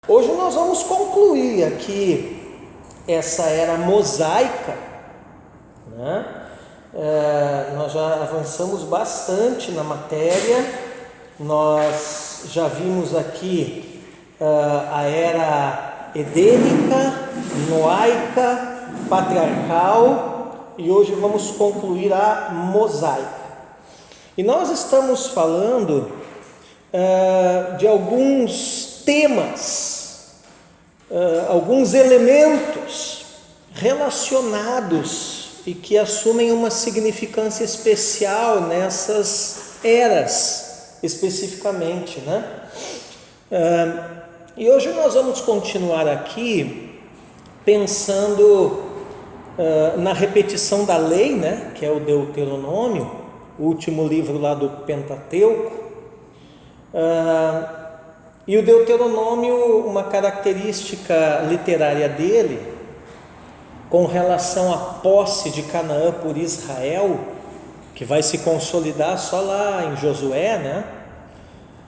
Hoje nós vamos concluir aqui essa era mosaica, né? Nós já avançamos bastante na matéria, nós já vimos aqui a era edênica, noaica, patriarcal, e hoje vamos concluir a mosaica. E nós estamos falando de alguns temas, alguns elementos relacionados e que assumem uma significância especial nessas eras, especificamente, né? E hoje nós vamos continuar aqui pensando na repetição da lei, né? Que é o Deuteronômio, o último livro lá do Pentateuco. E o Deuteronômio, uma característica literária dele, com relação à posse de Canaã por Israel, que vai se consolidar só lá em Josué, né?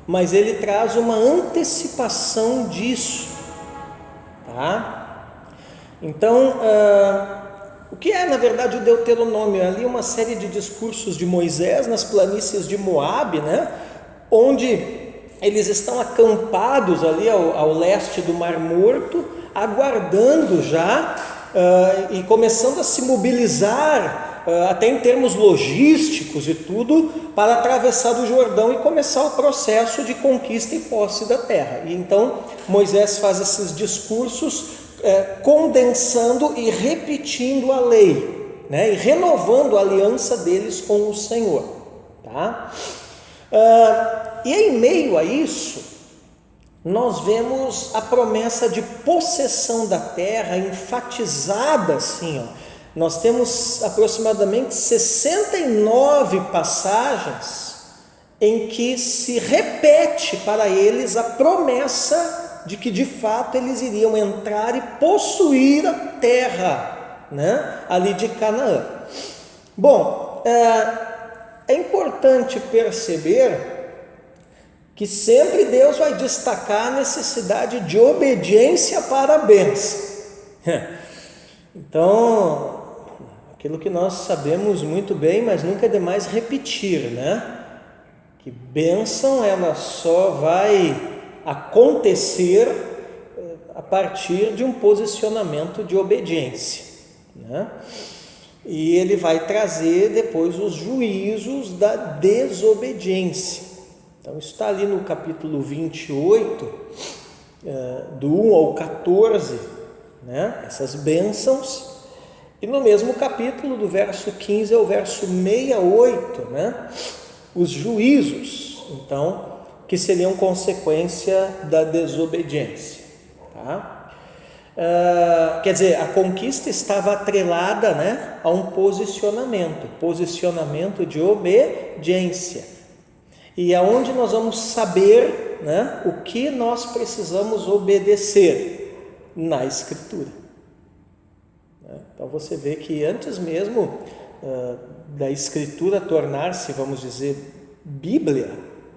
Mas ele traz uma antecipação disso, tá? Então, o que é na verdade o Deuteronômio? É ali uma série de discursos de Moisés nas planícies de Moabe, né? Onde eles estão acampados ali ao leste do Mar Morto, aguardando já e começando a se mobilizar, até em termos logísticos e tudo, para atravessar o Jordão e começar o processo de conquista e posse da terra. E então Moisés faz esses discursos condensando e repetindo a lei, né? E renovando a aliança deles com o Senhor, tá? E em meio a isso, nós vemos a promessa de possessão da terra enfatizada assim, ó. Nós temos aproximadamente 69 passagens em que se repete para eles a promessa de que de fato eles iriam entrar e possuir a terra, né, ali de Canaã. Bom, é importante perceber que sempre Deus vai destacar a necessidade de obediência para a bênção. Então, aquilo que nós sabemos muito bem, mas nunca é demais repetir, né? Que bênção ela só vai acontecer a partir de um posicionamento de obediência, né? E ele vai trazer depois os juízos da desobediência. Então isso está ali no capítulo 28, do 1 ao 14, né? Essas bênçãos. E no mesmo capítulo, do verso 15 ao verso 68, né? Os juízos, então, que seriam consequência da desobediência, tá? Quer dizer, a conquista estava atrelada, né, a um posicionamento de obediência. E aonde nós vamos saber, né, o que nós precisamos obedecer? Na Escritura. Então você vê que antes mesmo da Escritura tornar-se, vamos dizer, Bíblia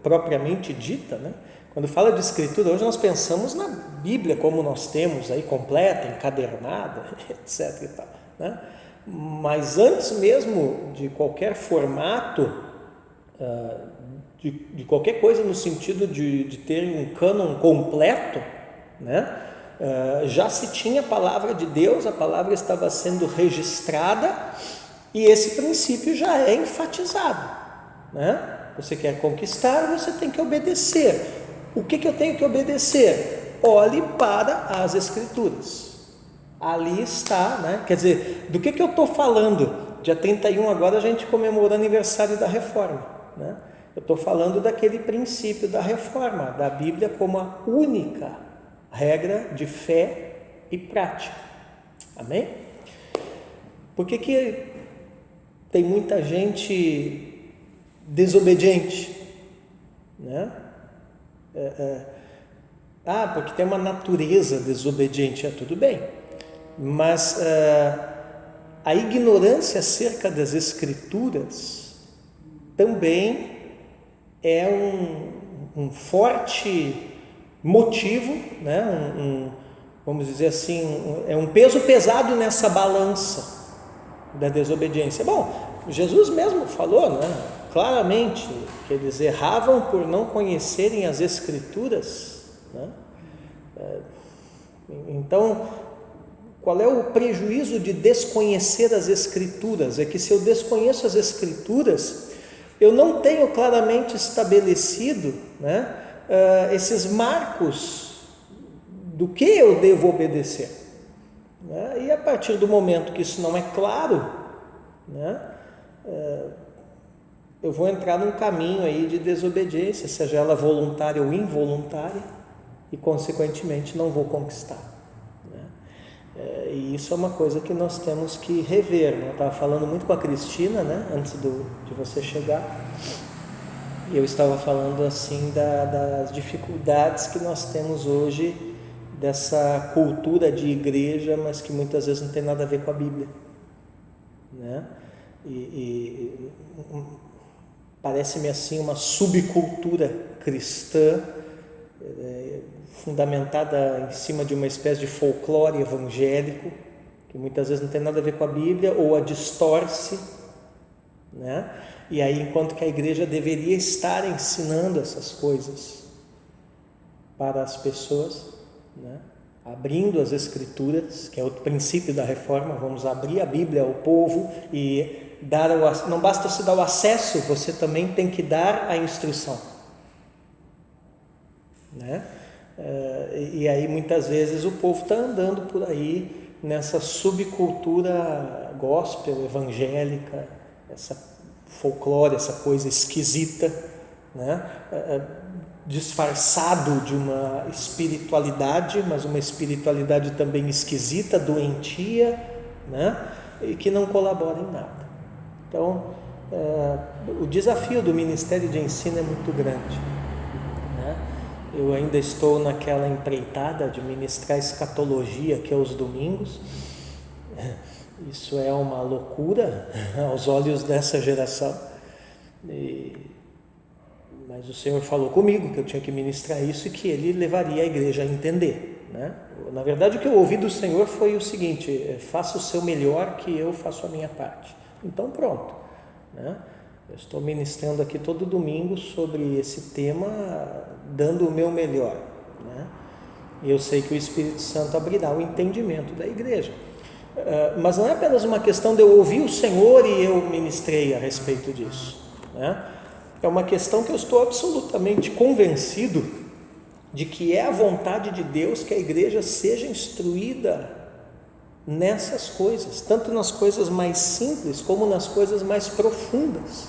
propriamente dita, né? Quando fala de Escritura, hoje nós pensamos na Bíblia como nós temos aí, completa, encadernada, etc. e tal, né? Mas antes mesmo de qualquer formato, de qualquer coisa no sentido de ter um cânon completo, né? Já se tinha a palavra de Deus, a palavra estava sendo registrada e esse princípio já é enfatizado, né? Você quer conquistar, você tem que obedecer. O que eu tenho que obedecer? Olhe para as Escrituras. Ali está, né? Quer dizer, do que eu estou falando? Dia 31 agora a gente comemora o aniversário da Reforma, né? Eu estou falando daquele princípio da Reforma, da Bíblia como a única regra de fé e prática. Amém? Por que tem muita gente desobediente, né? Porque tem uma natureza desobediente, tudo bem, mas a ignorância acerca das Escrituras também é um forte motivo, né? Vamos dizer assim, é um peso pesado nessa balança da desobediência. Bom, Jesus mesmo falou, né, claramente, que eles erravam por não conhecerem as Escrituras, né? Então, qual é o prejuízo de desconhecer as Escrituras? É que se eu desconheço as Escrituras, eu não tenho claramente estabelecido, né, esses marcos do que eu devo obedecer, né? E a partir do momento que isso não é claro, né, eu vou entrar num caminho aí de desobediência, seja ela voluntária ou involuntária, e consequentemente não vou conquistar, né? E isso é uma coisa que nós temos que rever, né? Eu estava falando muito com a Cristina, né, antes de você chegar, e eu estava falando assim das dificuldades que nós temos hoje, dessa cultura de igreja, mas que muitas vezes não tem nada a ver com a Bíblia, né? Parece-me assim uma subcultura cristã, fundamentada em cima de uma espécie de folclore evangélico, que muitas vezes não tem nada a ver com a Bíblia, ou a distorce, né? E aí, enquanto que a igreja deveria estar ensinando essas coisas para as pessoas, né? Abrindo as Escrituras, que é o princípio da reforma, vamos abrir a Bíblia ao povo e não basta se dar o acesso, você também tem que dar a instrução, né? E aí muitas vezes o povo está andando por aí nessa subcultura gospel, evangélica, essa folclore, essa coisa esquisita, né? Disfarçado de uma espiritualidade, mas uma espiritualidade também esquisita, doentia, né? E que não colabora em nada. Então, o desafio do ministério de ensino é muito grande, né? Eu ainda estou naquela empreitada de ministrar escatologia aqui aos domingos. Isso é uma loucura aos olhos dessa geração, mas o Senhor falou comigo que eu tinha que ministrar isso e que Ele levaria a igreja a entender, né? Na verdade, o que eu ouvi do Senhor foi o seguinte: faça o seu melhor que eu faço a minha parte. Então pronto, né? Eu estou ministrando aqui todo domingo sobre esse tema, dando o meu melhor, né? E eu sei que o Espírito Santo abrirá o entendimento da igreja. Mas não é apenas uma questão de eu ouvir o Senhor e eu ministrei a respeito disso, né? É uma questão que eu estou absolutamente convencido de que é a vontade de Deus que a igreja seja instruída nessas coisas, tanto nas coisas mais simples como nas coisas mais profundas.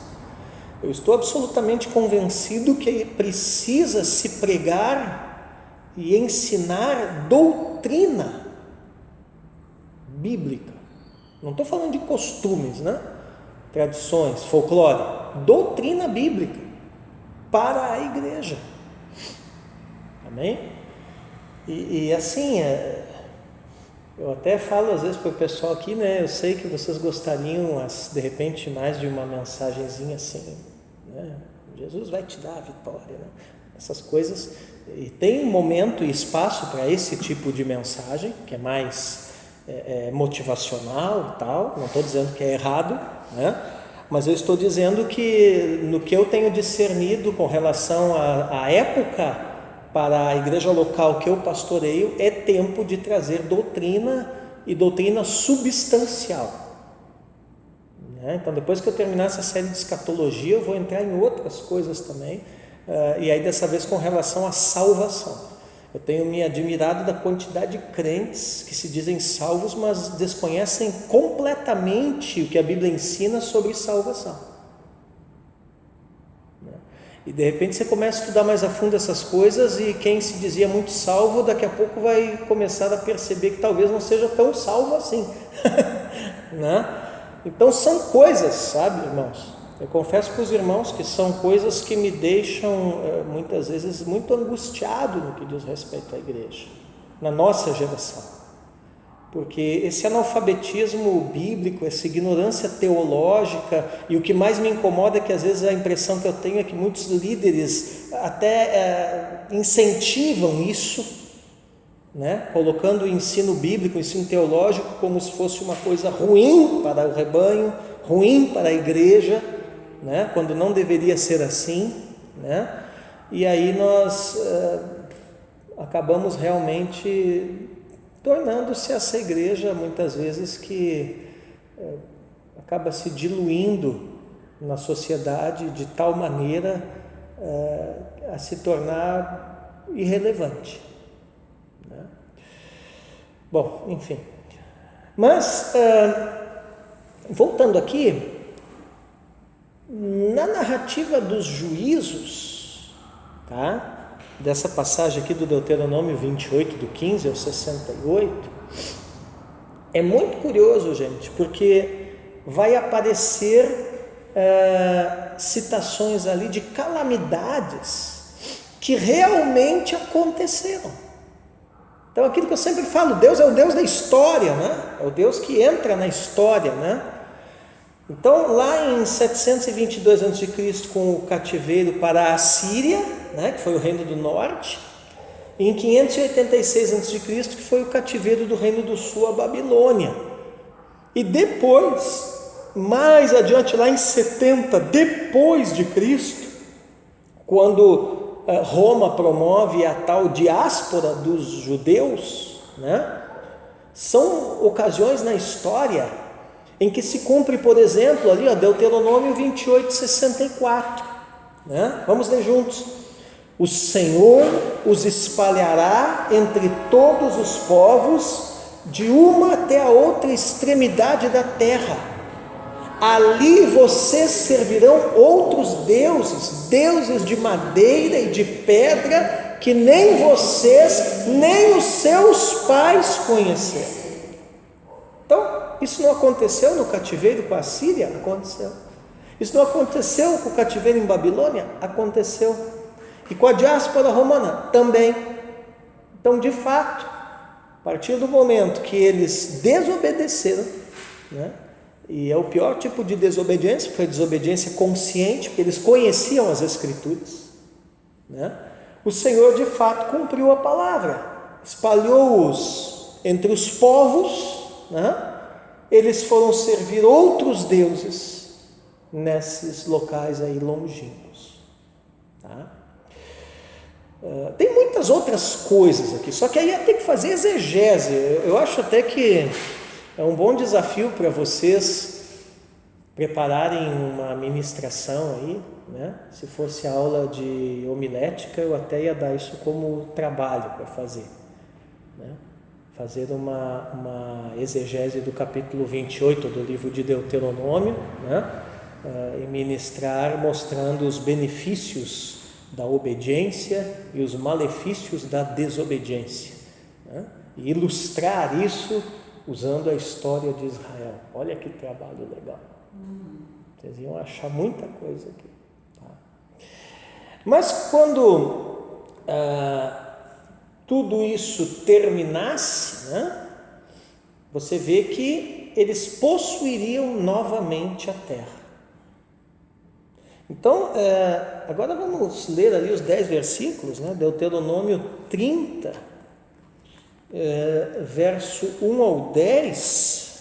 Eu estou absolutamente convencido que precisa se pregar e ensinar doutrina bíblica. Não estou falando de costumes, né? Tradições, folclore. Doutrina bíblica para a igreja. Amém? E assim, eu até falo às vezes para o pessoal aqui, né? Eu sei que vocês gostariam, de repente, mais de uma mensagenzinha assim, né? Jesus vai te dar a vitória, né? Essas coisas. E tem um momento e espaço para esse tipo de mensagem, que é mais motivacional e tal. Não estou dizendo que é errado, né? Mas eu estou dizendo que no que eu tenho discernido com relação à época para a igreja local que eu pastoreio, é tempo de trazer doutrina e doutrina substancial, né? Então, depois que eu terminar essa série de escatologia, eu vou entrar em outras coisas também, e aí dessa vez com relação à salvação. Eu tenho me admirado da quantidade de crentes que se dizem salvos, mas desconhecem completamente o que a Bíblia ensina sobre salvação. E de repente você começa a estudar mais a fundo essas coisas, e quem se dizia muito salvo, daqui a pouco vai começar a perceber que talvez não seja tão salvo assim. Né? Então são coisas, sabe, irmãos? Eu confesso para os irmãos que são coisas que me deixam muitas vezes muito angustiado no que diz respeito à igreja, na nossa geração, porque esse analfabetismo bíblico, essa ignorância teológica, e o que mais me incomoda é que às vezes a impressão que eu tenho é que muitos líderes até incentivam isso, né? Colocando o ensino bíblico, o ensino teológico como se fosse uma coisa ruim para o rebanho, ruim para a igreja, né? Quando não deveria ser assim, né? E aí nós acabamos realmente tornando-se essa igreja muitas vezes que acaba se diluindo na sociedade de tal maneira a se tornar irrelevante, né? Bom, enfim, mas voltando aqui, na narrativa dos juízos, tá? Dessa passagem aqui do Deuteronômio 28, do 15 ao 68, é muito curioso, gente, porque vai aparecer citações ali de calamidades que realmente aconteceram. Então, aquilo que eu sempre falo, Deus é o Deus da história, né? É o Deus que entra na história, né? Então, lá em 722 a.C., com o cativeiro para a Assíria, né, que foi o reino do norte, e em 586 a.C., que foi o cativeiro do reino do sul, a Babilônia. E depois, mais adiante, lá em 70 depois de Cristo, quando Roma promove a tal diáspora dos judeus, né, são ocasiões na história em que se cumpre, por exemplo, ali, Deuteronômio 28, 64, né? Vamos ler juntos. O Senhor os espalhará entre todos os povos, de uma até a outra extremidade da terra. Ali vocês servirão outros deuses, deuses de madeira e de pedra, que nem vocês, nem os seus pais conheceram. Então, isso não aconteceu no cativeiro com a Síria? Aconteceu. Isso não aconteceu com o cativeiro em Babilônia? Aconteceu. E com a diáspora romana? Também. Então, de fato, a partir do momento que eles desobedeceram, né? E é o pior tipo de desobediência, foi a desobediência consciente, porque eles conheciam as Escrituras, né? O Senhor de fato cumpriu a palavra, espalhou-os entre os povos, né? Eles foram servir outros deuses nesses locais aí longínquos, tá? Tem muitas outras coisas aqui, só que aí ia ter que fazer exegese. Eu acho até que é um bom desafio para vocês prepararem uma ministração aí, né? Se fosse aula de homilética, eu até ia dar isso como trabalho para fazer, né? Fazer uma exegese do capítulo 28 do livro de Deuteronômio, né? E ministrar mostrando os benefícios da obediência e os malefícios da desobediência, né? E ilustrar isso usando a história de Israel. Olha que trabalho legal. Vocês iam achar muita coisa aqui, tá? Mas quando tudo isso terminasse, né, você vê que eles possuiriam novamente a terra. Então, agora vamos ler ali os 10 versículos, né? Deuteronômio 30, verso 1 ao 10.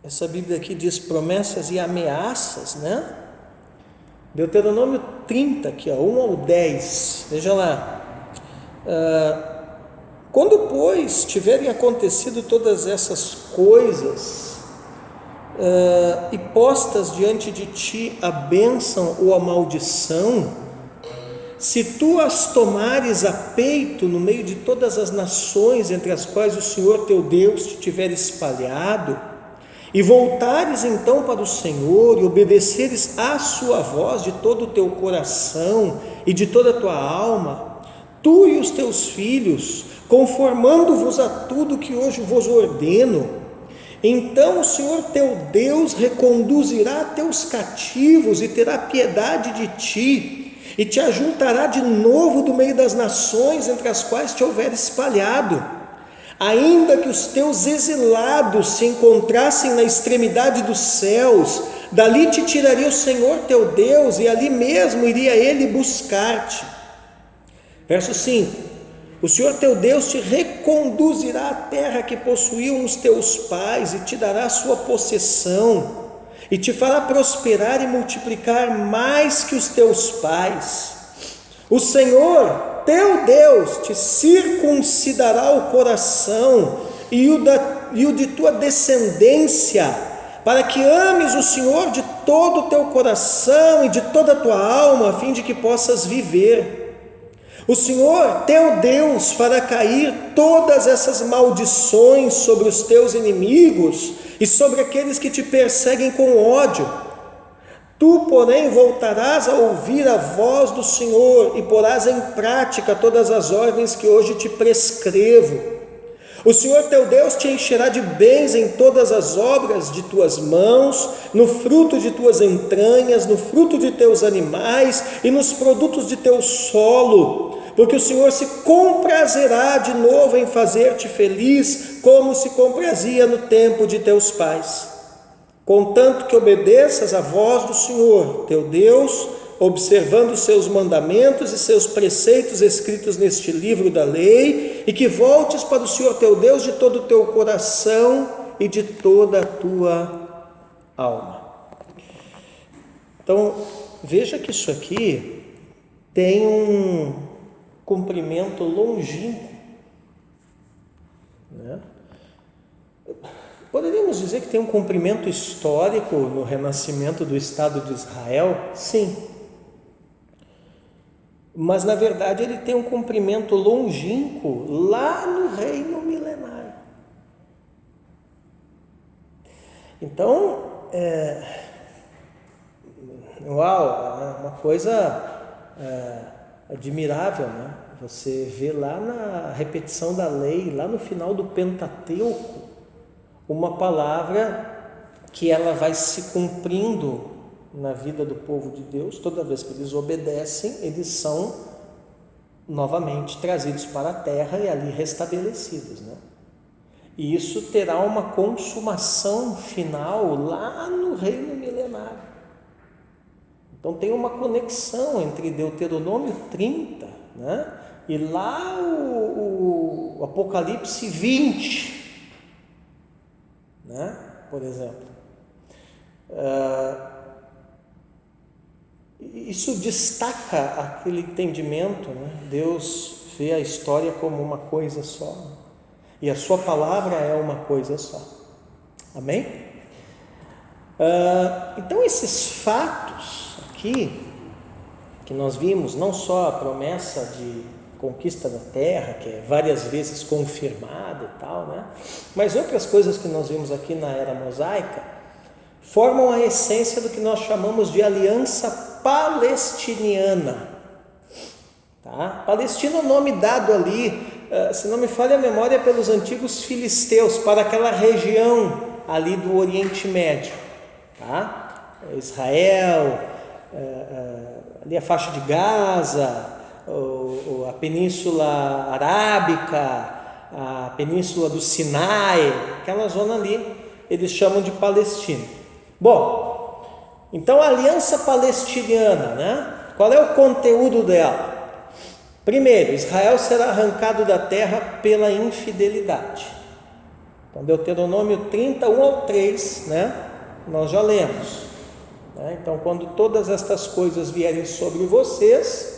Essa Bíblia aqui diz promessas e ameaças, né? Deuteronômio 30, aqui, 1 ao 10, veja lá. Quando, pois, tiverem acontecido todas essas coisas, e postas diante de ti a bênção ou a maldição, se tu as tomares a peito no meio de todas as nações entre as quais o Senhor teu Deus te tiver espalhado, e voltares então para o Senhor e obedeceres à sua voz de todo o teu coração e de toda a tua alma, tu e os teus filhos, conformando-vos a tudo que hoje vos ordeno, então o Senhor teu Deus reconduzirá teus cativos e terá piedade de ti, e te ajuntará de novo do meio das nações entre as quais te houver espalhado, ainda que os teus exilados se encontrassem na extremidade dos céus, dali te tiraria o Senhor teu Deus, e ali mesmo iria Ele buscar-te. Verso 5: o Senhor teu Deus te reconduzirá à terra que possuíam os teus pais, e te dará a sua possessão, e te fará prosperar e multiplicar mais que os teus pais. O Senhor teu Deus te circuncidará o coração e o de tua descendência, para que ames o Senhor de todo o teu coração e de toda a tua alma, a fim de que possas viver. O Senhor teu Deus fará cair todas essas maldições sobre os teus inimigos e sobre aqueles que te perseguem com ódio. Tu, porém, voltarás a ouvir a voz do Senhor e porás em prática todas as ordens que hoje te prescrevo. O Senhor teu Deus te encherá de bens em todas as obras de tuas mãos, no fruto de tuas entranhas, no fruto de teus animais e nos produtos de teu solo, porque o Senhor se comprazerá de novo em fazer-te feliz, como se comprazia no tempo de teus pais, contanto que obedeças à voz do Senhor teu Deus, observando os seus mandamentos e seus preceitos escritos neste livro da lei, e que voltes para o Senhor teu Deus de todo o teu coração e de toda a tua alma. Então, veja que isso aqui tem um cumprimento longínquo, né? Poderíamos dizer que tem um cumprimento histórico no renascimento do Estado de Israel? Sim. Mas na verdade ele tem um cumprimento longínquo lá no reino milenário. Então, uau, é uma coisa admirável, né? Você vê lá na repetição da lei, lá no final do Pentateuco, uma palavra que ela vai se cumprindo na vida do povo de Deus. Toda vez que eles obedecem, eles são novamente trazidos para a terra e ali restabelecidos, né? E isso terá uma consumação final lá no reino milenário. Então tem uma conexão entre Deuteronômio 30, né? E lá o Apocalipse 20, né? Por exemplo, isso destaca aquele entendimento, né? Deus vê a história como uma coisa só, e a sua palavra é uma coisa só. Amém? Então esses fatos aqui que nós vimos, não só a promessa de conquista da terra, que é várias vezes confirmada e tal, né? Mas outras coisas que nós vimos aqui na era mosaica formam a essência do que nós chamamos de aliança palestiniana, tá? Palestina é o nome dado ali, se não me falha a memória, pelos antigos filisteus, para aquela região ali do Oriente Médio, tá? Israel, ali a faixa de Gaza, a Península Arábica, a Península do Sinai, aquela zona ali, eles chamam de Palestina. Bom, então a aliança palestiniana, né? Qual é o conteúdo dela? Primeiro, Israel será arrancado da terra pela infidelidade. Então, Deuteronômio 30, 1 ao 3, né? Nós já lemos, né? Então, quando todas estas coisas vierem sobre vocês,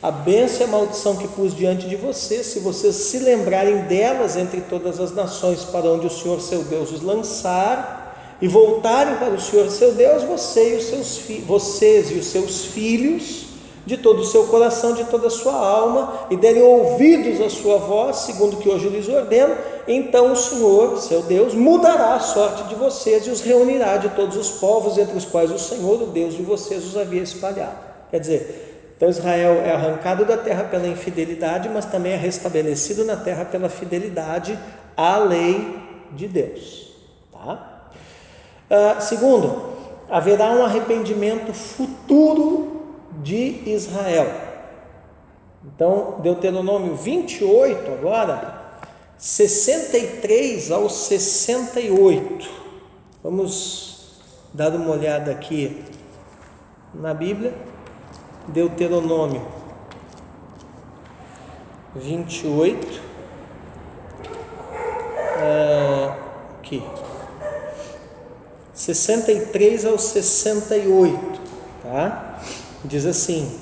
a bênção e a maldição que pus diante de vocês, se vocês se lembrarem delas entre todas as nações para onde o Senhor seu Deus os lançar, e voltarem para o Senhor seu Deus, vocês e os seus filhos, de todo o seu coração, de toda a sua alma, e derem ouvidos à sua voz, segundo o que hoje lhes ordeno, então o Senhor seu Deus mudará a sorte de vocês e os reunirá de todos os povos entre os quais o Senhor, o Deus de vocês, os havia espalhado. Quer dizer, então Israel é arrancado da terra pela infidelidade, mas também é restabelecido na terra pela fidelidade à lei de Deus, tá? Segundo, haverá um arrependimento futuro de Israel. Então, Deuteronômio 28 agora, 63 ao 68. Vamos dar uma olhada aqui na Bíblia, Deuteronômio 28, aqui, 63 ao 68, tá? Diz assim: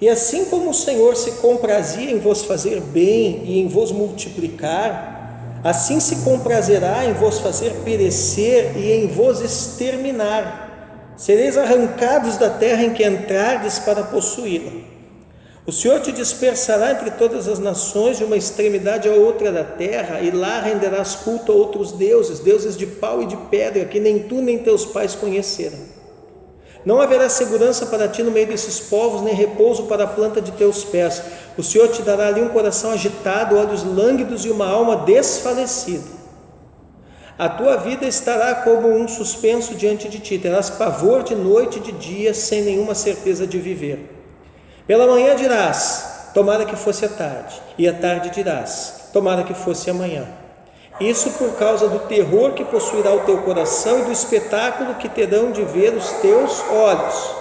e assim como o Senhor se comprazia em vos fazer bem e em vos multiplicar, assim se comprazerá em vos fazer perecer e em vos exterminar. Sereis arrancados da terra em que entrardes para possuí-la. O Senhor te dispersará entre todas as nações, de uma extremidade à outra da terra, e lá renderás culto a outros deuses, deuses de pau e de pedra, que nem tu nem teus pais conheceram. Não haverá segurança para ti no meio desses povos, nem repouso para a planta de teus pés. O Senhor te dará ali um coração agitado, olhos lânguidos e uma alma desfalecida. A tua vida estará como um suspenso diante de ti, terás pavor de noite e de dia, sem nenhuma certeza de viver. Pela manhã dirás, tomara que fosse a tarde, e à tarde dirás, tomara que fosse amanhã. Isso por causa do terror que possuirá o teu coração e do espetáculo que terão de ver os teus olhos.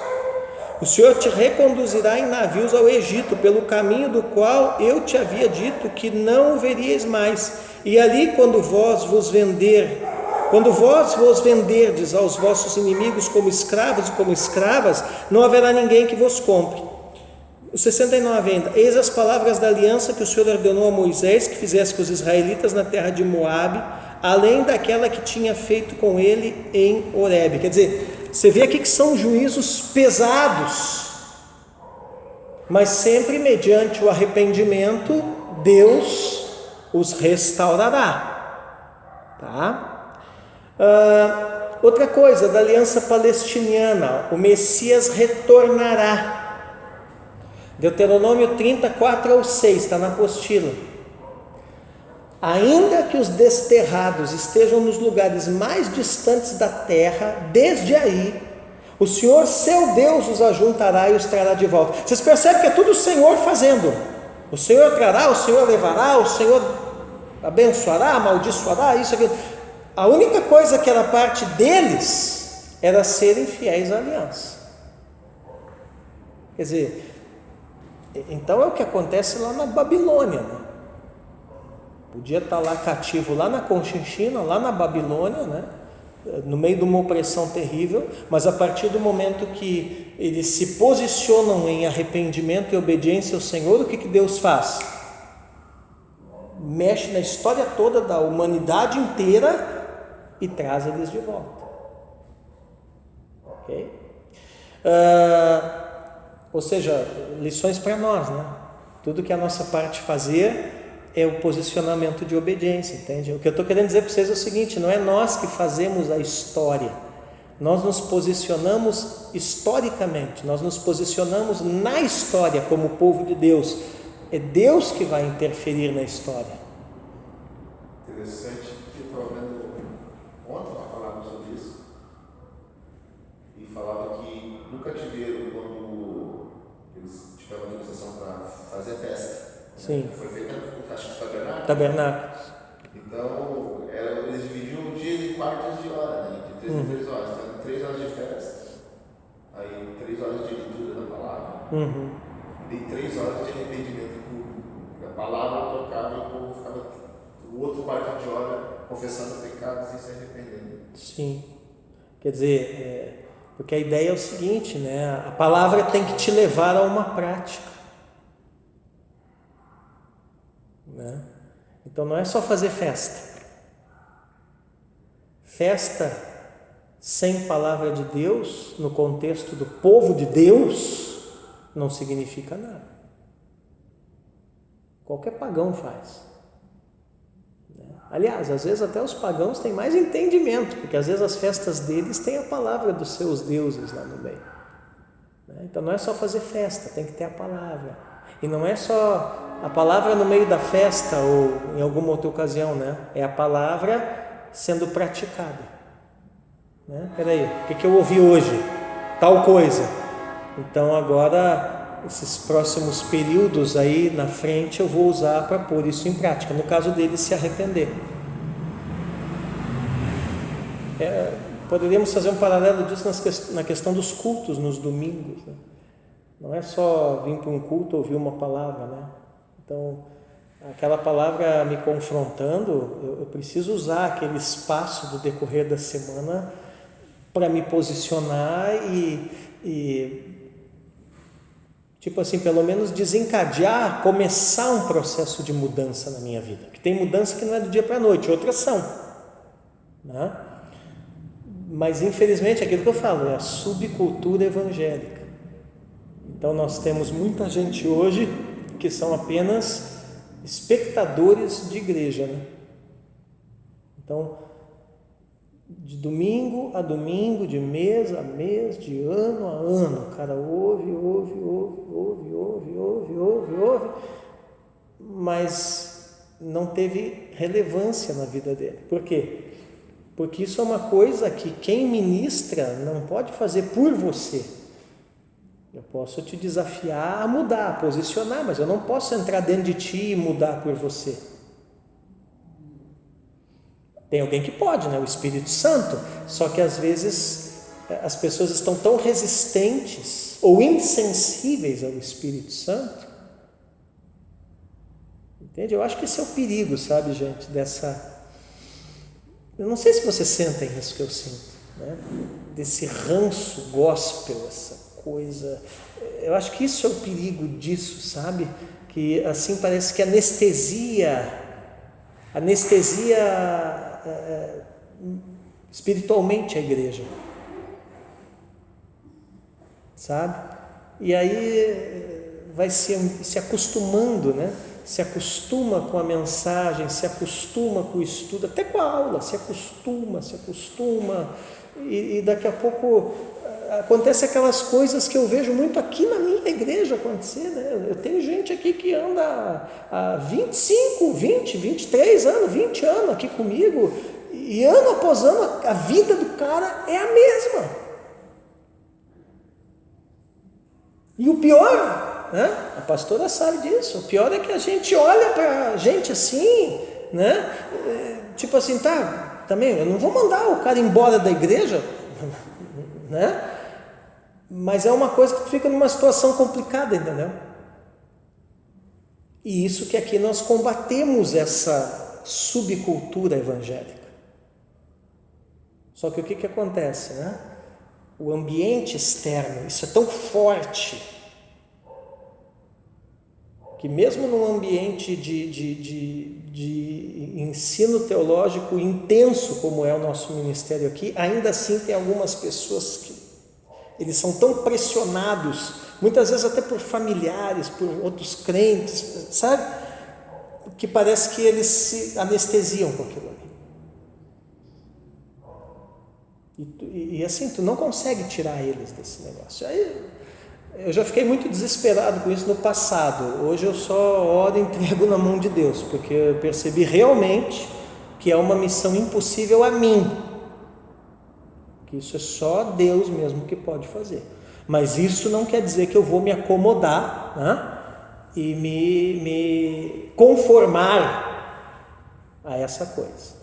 O Senhor te reconduzirá em navios ao Egito, pelo caminho do qual eu te havia dito que não o veríeis mais. E ali, quando vós vos venderdes aos vossos inimigos como escravos e como escravas, não haverá ninguém que vos compre. O 69 ainda: eis as palavras da aliança que o Senhor ordenou a Moisés que fizesse com os israelitas na terra de Moabe, além daquela que tinha feito com ele em Horebe. Quer dizer, você vê aqui que são juízos pesados, mas sempre mediante o arrependimento, Deus os restaurará, tá? Outra coisa, da aliança palestiniana: o Messias retornará. Deuteronômio 34 ao 6, está na apostila. Ainda que os desterrados estejam nos lugares mais distantes da terra, desde aí, o Senhor, seu Deus, os ajuntará e os trará de volta. Vocês percebem que é tudo o Senhor fazendo. O Senhor trará, o Senhor levará, o Senhor abençoará, amaldiçoará, isso, aquilo. A única coisa que era parte deles era serem fiéis à aliança. Quer dizer, então é o que acontece lá na Babilônia, né? Podia estar lá cativo, lá na Conchinchina, lá na Babilônia, né? No meio de uma opressão terrível, mas a partir do momento que eles se posicionam em arrependimento e obediência ao Senhor, o que Deus faz? Mexe na história toda da humanidade inteira e traz eles de volta. Ok? Ou seja, lições para nós, né? Tudo que a nossa parte fazer é o posicionamento de obediência, entende? O que eu estou querendo dizer para vocês é o seguinte: não é nós que fazemos a história, nós nos posicionamos historicamente, nós nos posicionamos na história como povo de Deus, é Deus que vai interferir na história. Interessante, que eu estava vendo ontem uma palavra sobre isso, e falava que nunca tiveram quando eles tiveram uma autorização para fazer festa. Sim. Foi feita, acho que Tabernáculos. Então, eles dividiam o dia em quartos de hora, né? De 3 em 3 horas. Então, 3 horas de festa, aí 3 horas de leitura da palavra, e 3 horas de arrependimento público. A palavra tocava e o povo ficava o outro quarto de hora confessando pecados e se arrependendo. Sim. Quer dizer, porque a ideia é o seguinte, né? A palavra tem que te levar a uma prática, né? Então não é só fazer festa. Festa sem palavra de Deus, no contexto do povo de Deus, não significa nada. Qualquer pagão faz. Aliás, às vezes até os pagãos têm mais entendimento, porque às vezes as festas deles têm a palavra dos seus deuses lá no meio. Então não é só fazer festa, tem que ter a palavra. E não é só a palavra no meio da festa ou em alguma outra ocasião, né? É a palavra sendo praticada. Peraí, o que eu ouvi hoje? Tal coisa. Então agora, esses próximos períodos aí na frente eu vou usar para pôr isso em prática. No caso deles, se arrepender. Poderíamos fazer um paralelo disso na questão dos cultos nos domingos, né? Não é só vir para um culto ouvir uma palavra, né? Então, aquela palavra me confrontando, eu preciso usar aquele espaço do decorrer da semana para me posicionar e, tipo assim, pelo menos desencadear, começar um processo de mudança na minha vida. Porque tem mudança que não é do dia para a noite, outras são, né? Mas infelizmente aquilo que eu falo é a subcultura evangélica. Então nós temos muita gente hoje que são apenas espectadores de igreja, né? Então, de domingo a domingo, de mês a mês, de ano a ano, o cara ouve, mas não teve relevância na vida dele. Por quê? Porque isso é uma coisa que quem ministra não pode fazer por você. Eu posso te desafiar a mudar, a posicionar, mas eu não posso entrar dentro de ti e mudar por você. Tem alguém que pode, né? O Espírito Santo, só que às vezes as pessoas estão tão resistentes ou insensíveis ao Espírito Santo. Entende? Eu acho que esse é o perigo, sabe, gente, eu não sei se vocês sentem isso que eu sinto, né? Desse ranço gospel, essa coisa. Eu acho que isso é o perigo disso, sabe? Que assim parece que anestesia espiritualmente a igreja, sabe? E aí vai se acostumando, né? Se acostuma com a mensagem, se acostuma com o estudo, até com a aula, se acostuma, e daqui a pouco acontece aquelas coisas que eu vejo muito aqui na minha igreja acontecer, né? Eu tenho gente aqui que anda há 25, 20, 23 anos, 20 anos aqui comigo, e ano após ano a vida do cara é a mesma. E o pior, né? A pastora sabe disso, o pior é que a gente olha para a gente assim, né? Tipo assim, tá, também eu não vou mandar o cara embora da igreja, né? Mas é uma coisa que tu fica numa situação complicada, entendeu? E isso que aqui nós combatemos essa subcultura evangélica. Só que o que acontece, né? O ambiente externo, isso é tão forte, que mesmo num ambiente de ensino teológico intenso, como é o nosso ministério aqui, ainda assim tem algumas pessoas que eles são tão pressionados, muitas vezes até por familiares, por outros crentes, sabe? Que parece que eles se anestesiam com aquilo ali. E assim, tu não consegue tirar eles desse negócio. Aí, eu já fiquei muito desesperado com isso no passado. Hoje eu só oro e entrego na mão de Deus, porque eu percebi realmente que é uma missão impossível a mim. Que isso é só Deus mesmo que pode fazer. Mas isso não quer dizer que eu vou me acomodar, né? E me conformar a essa coisa,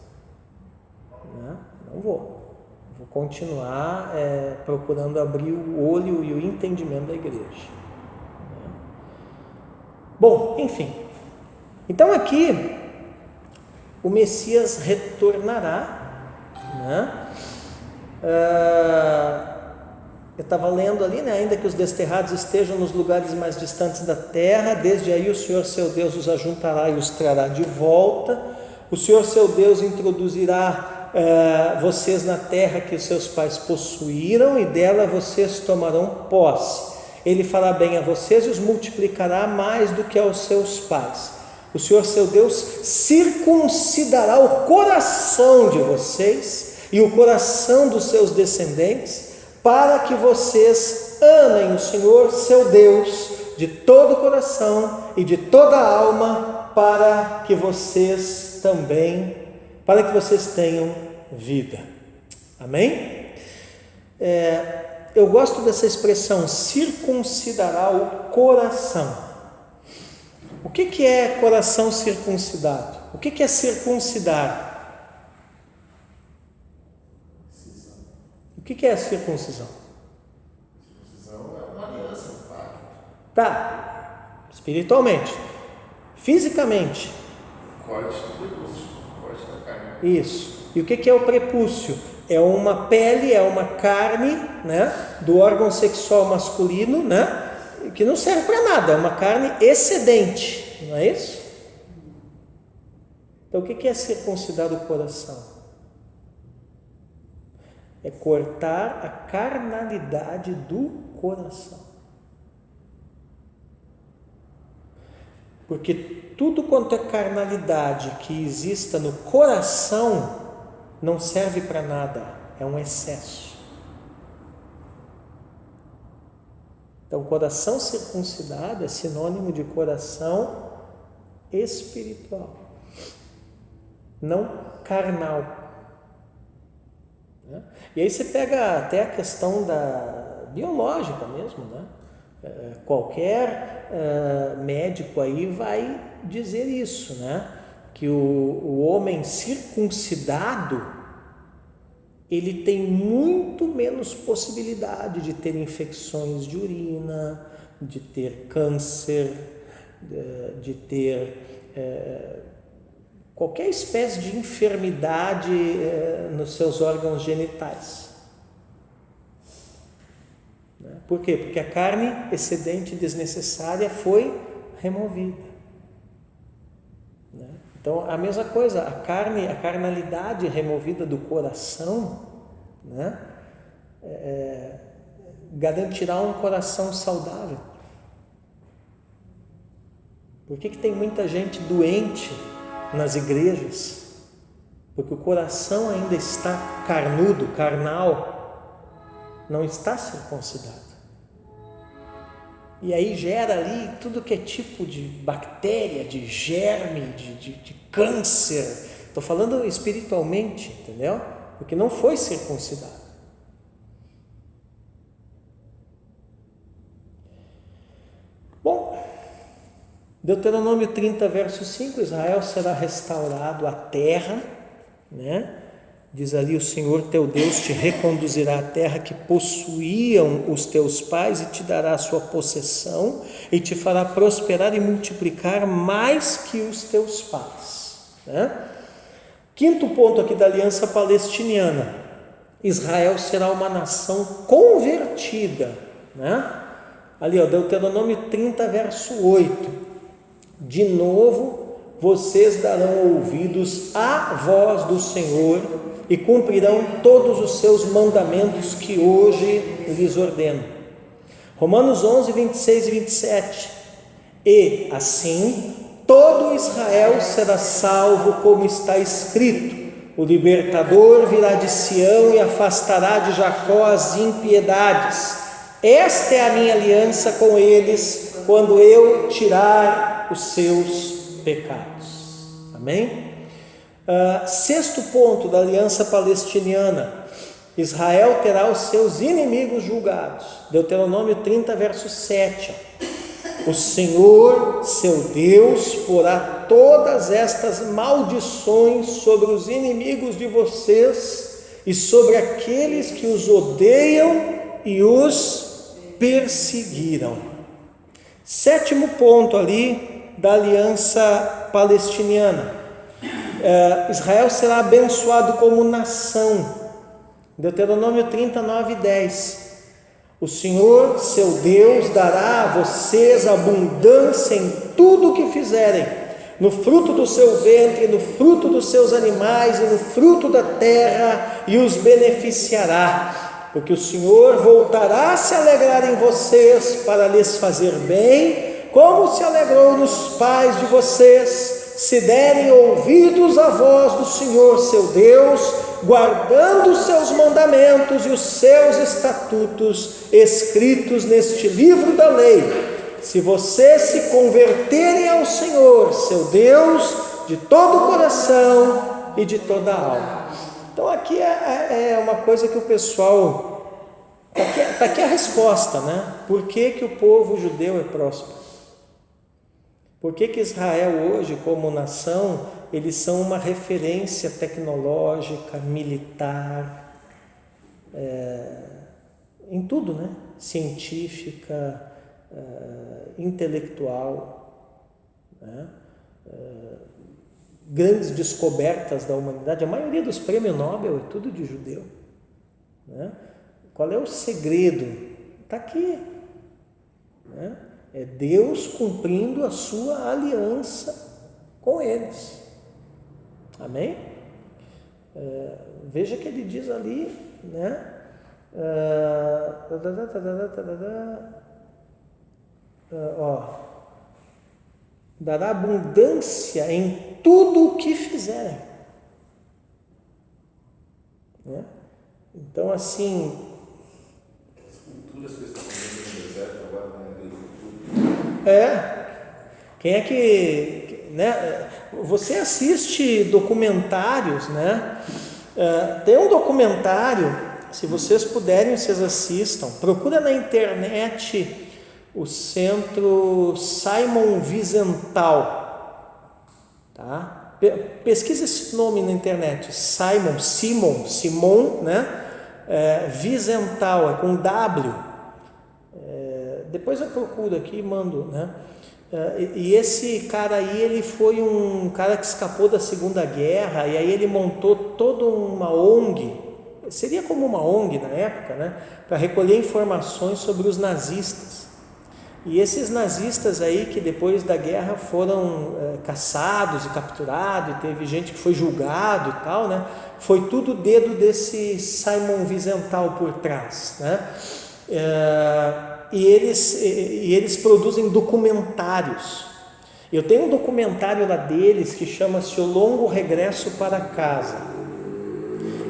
né? Não vou continuar procurando abrir o olho e o entendimento da igreja, né? Bom, enfim, então aqui o Messias retornará, né? Eu estava lendo ali, né? Ainda que os desterrados estejam nos lugares mais distantes da terra, desde aí o Senhor seu Deus os ajuntará e os trará de volta. O Senhor seu Deus introduzirá vocês na terra que os seus pais possuíram, e dela vocês tomarão posse. Ele fará bem a vocês e os multiplicará mais do que aos seus pais. O Senhor seu Deus circuncidará o coração de vocês e o coração dos seus descendentes, para que vocês amem o Senhor seu Deus de todo o coração e de toda a alma, para que vocês tenham vida. Amém? Eu gosto dessa expressão, circuncidará o coração. O que é coração circuncidado? O que é circuncidar? que é a circuncisão? Circuncisão é uma aliança, um pacto. Tá, espiritualmente, fisicamente. Corte do prepúcio, corte da carne. Isso. E o que é o prepúcio? É uma pele, é uma carne, né, do órgão sexual masculino, né, que não serve para nada, é uma carne excedente, não é isso? Então o que é circuncidar o coração? É cortar a carnalidade do coração. Porque tudo quanto é carnalidade que exista no coração não serve para nada, é um excesso. Então, coração circuncidado é sinônimo de coração espiritual, não carnal. E aí você pega até a questão da biológica mesmo, né? Qualquer médico aí vai dizer isso, né? Que o homem circuncidado, ele tem muito menos possibilidade de ter infecções de urina, de ter câncer, de ter qualquer espécie de enfermidade nos seus órgãos genitais. Por quê? Porque a carne excedente e desnecessária foi removida. Então, a mesma coisa, a carnalidade removida do coração, né, garantirá um coração saudável. Por que tem muita gente doente nas igrejas? Porque o coração ainda está carnudo, carnal, não está circuncidado. E aí gera ali tudo que é tipo de bactéria, de germe, de câncer. Estou falando espiritualmente, entendeu? Porque não foi circuncidado. Bom, Deuteronômio 30, verso 5, Israel será restaurado à terra, né? Diz ali: o Senhor teu Deus te reconduzirá à terra que possuíam os teus pais e te dará a sua possessão e te fará prosperar e multiplicar mais que os teus pais, né? Quinto ponto aqui da aliança palestiniana: Israel será uma nação convertida, né? Ali, Deuteronômio 30, verso 8: de novo vocês darão ouvidos à voz do Senhor e cumprirão todos os seus mandamentos que hoje lhes ordeno. Romanos 11, 26 e 27: e assim todo Israel será salvo, como está escrito: o libertador virá de Sião e afastará de Jacó as impiedades. Esta é a minha aliança com eles, quando eu tirar os seus pecados. Amém? Sexto ponto da aliança palestiniana: Israel terá os seus inimigos julgados. Deuteronômio 30, verso 7. O Senhor, seu Deus, porá todas estas maldições sobre os inimigos de vocês e sobre aqueles que os odeiam e os perseguiram. Sétimo ponto ali da aliança palestiniana: Israel será abençoado como nação. Deuteronômio 39, 10. O Senhor, seu Deus, dará a vocês abundância em tudo o que fizerem, no fruto do seu ventre, no fruto dos seus animais e no fruto da terra, e os beneficiará, porque o Senhor voltará a se alegrar em vocês para lhes fazer bem, como se alegrou nos pais de vocês, se derem ouvidos à voz do Senhor seu Deus, guardando os seus mandamentos e os seus estatutos escritos neste livro da lei. Se vocês se converterem ao Senhor seu Deus de todo o coração e de toda a alma. Então aqui é uma coisa que o pessoal, está aqui a resposta, né? Por que o povo judeu é próspero? Por que Israel hoje, como nação, eles são uma referência tecnológica, militar, em tudo, né? Científica, intelectual, né? Grandes descobertas da humanidade. A maioria dos prêmios Nobel é tudo de judeu, né? Qual é o segredo? Está aqui, né? É Deus cumprindo a sua aliança com eles. Amém? Veja que ele diz ali, né? Dará abundância em tudo o que fizerem, né? Então, assim, as culturas que estão fazendo no deserto agora, quem é que, né? Você assiste documentários, né? Tem um documentário, se vocês puderem, vocês assistam. Procura na internet o Centro Simon Wiesenthal, tá? Pesquisa esse nome na internet, Simon, né? Wiesenthal, é com W. Depois eu procuro aqui e mando, né? E esse cara aí, ele foi um cara que escapou da Segunda Guerra, e aí ele montou toda uma ONG, seria como uma ONG na época, né? Para recolher informações sobre os nazistas. E esses nazistas aí que depois da guerra foram caçados e capturados, e teve gente que foi julgado e tal, né? Foi tudo o dedo desse Simon Wiesenthal por trás, né? E eles produzem documentários. Eu tenho um documentário lá deles que chama-se O Longo Regresso para Casa.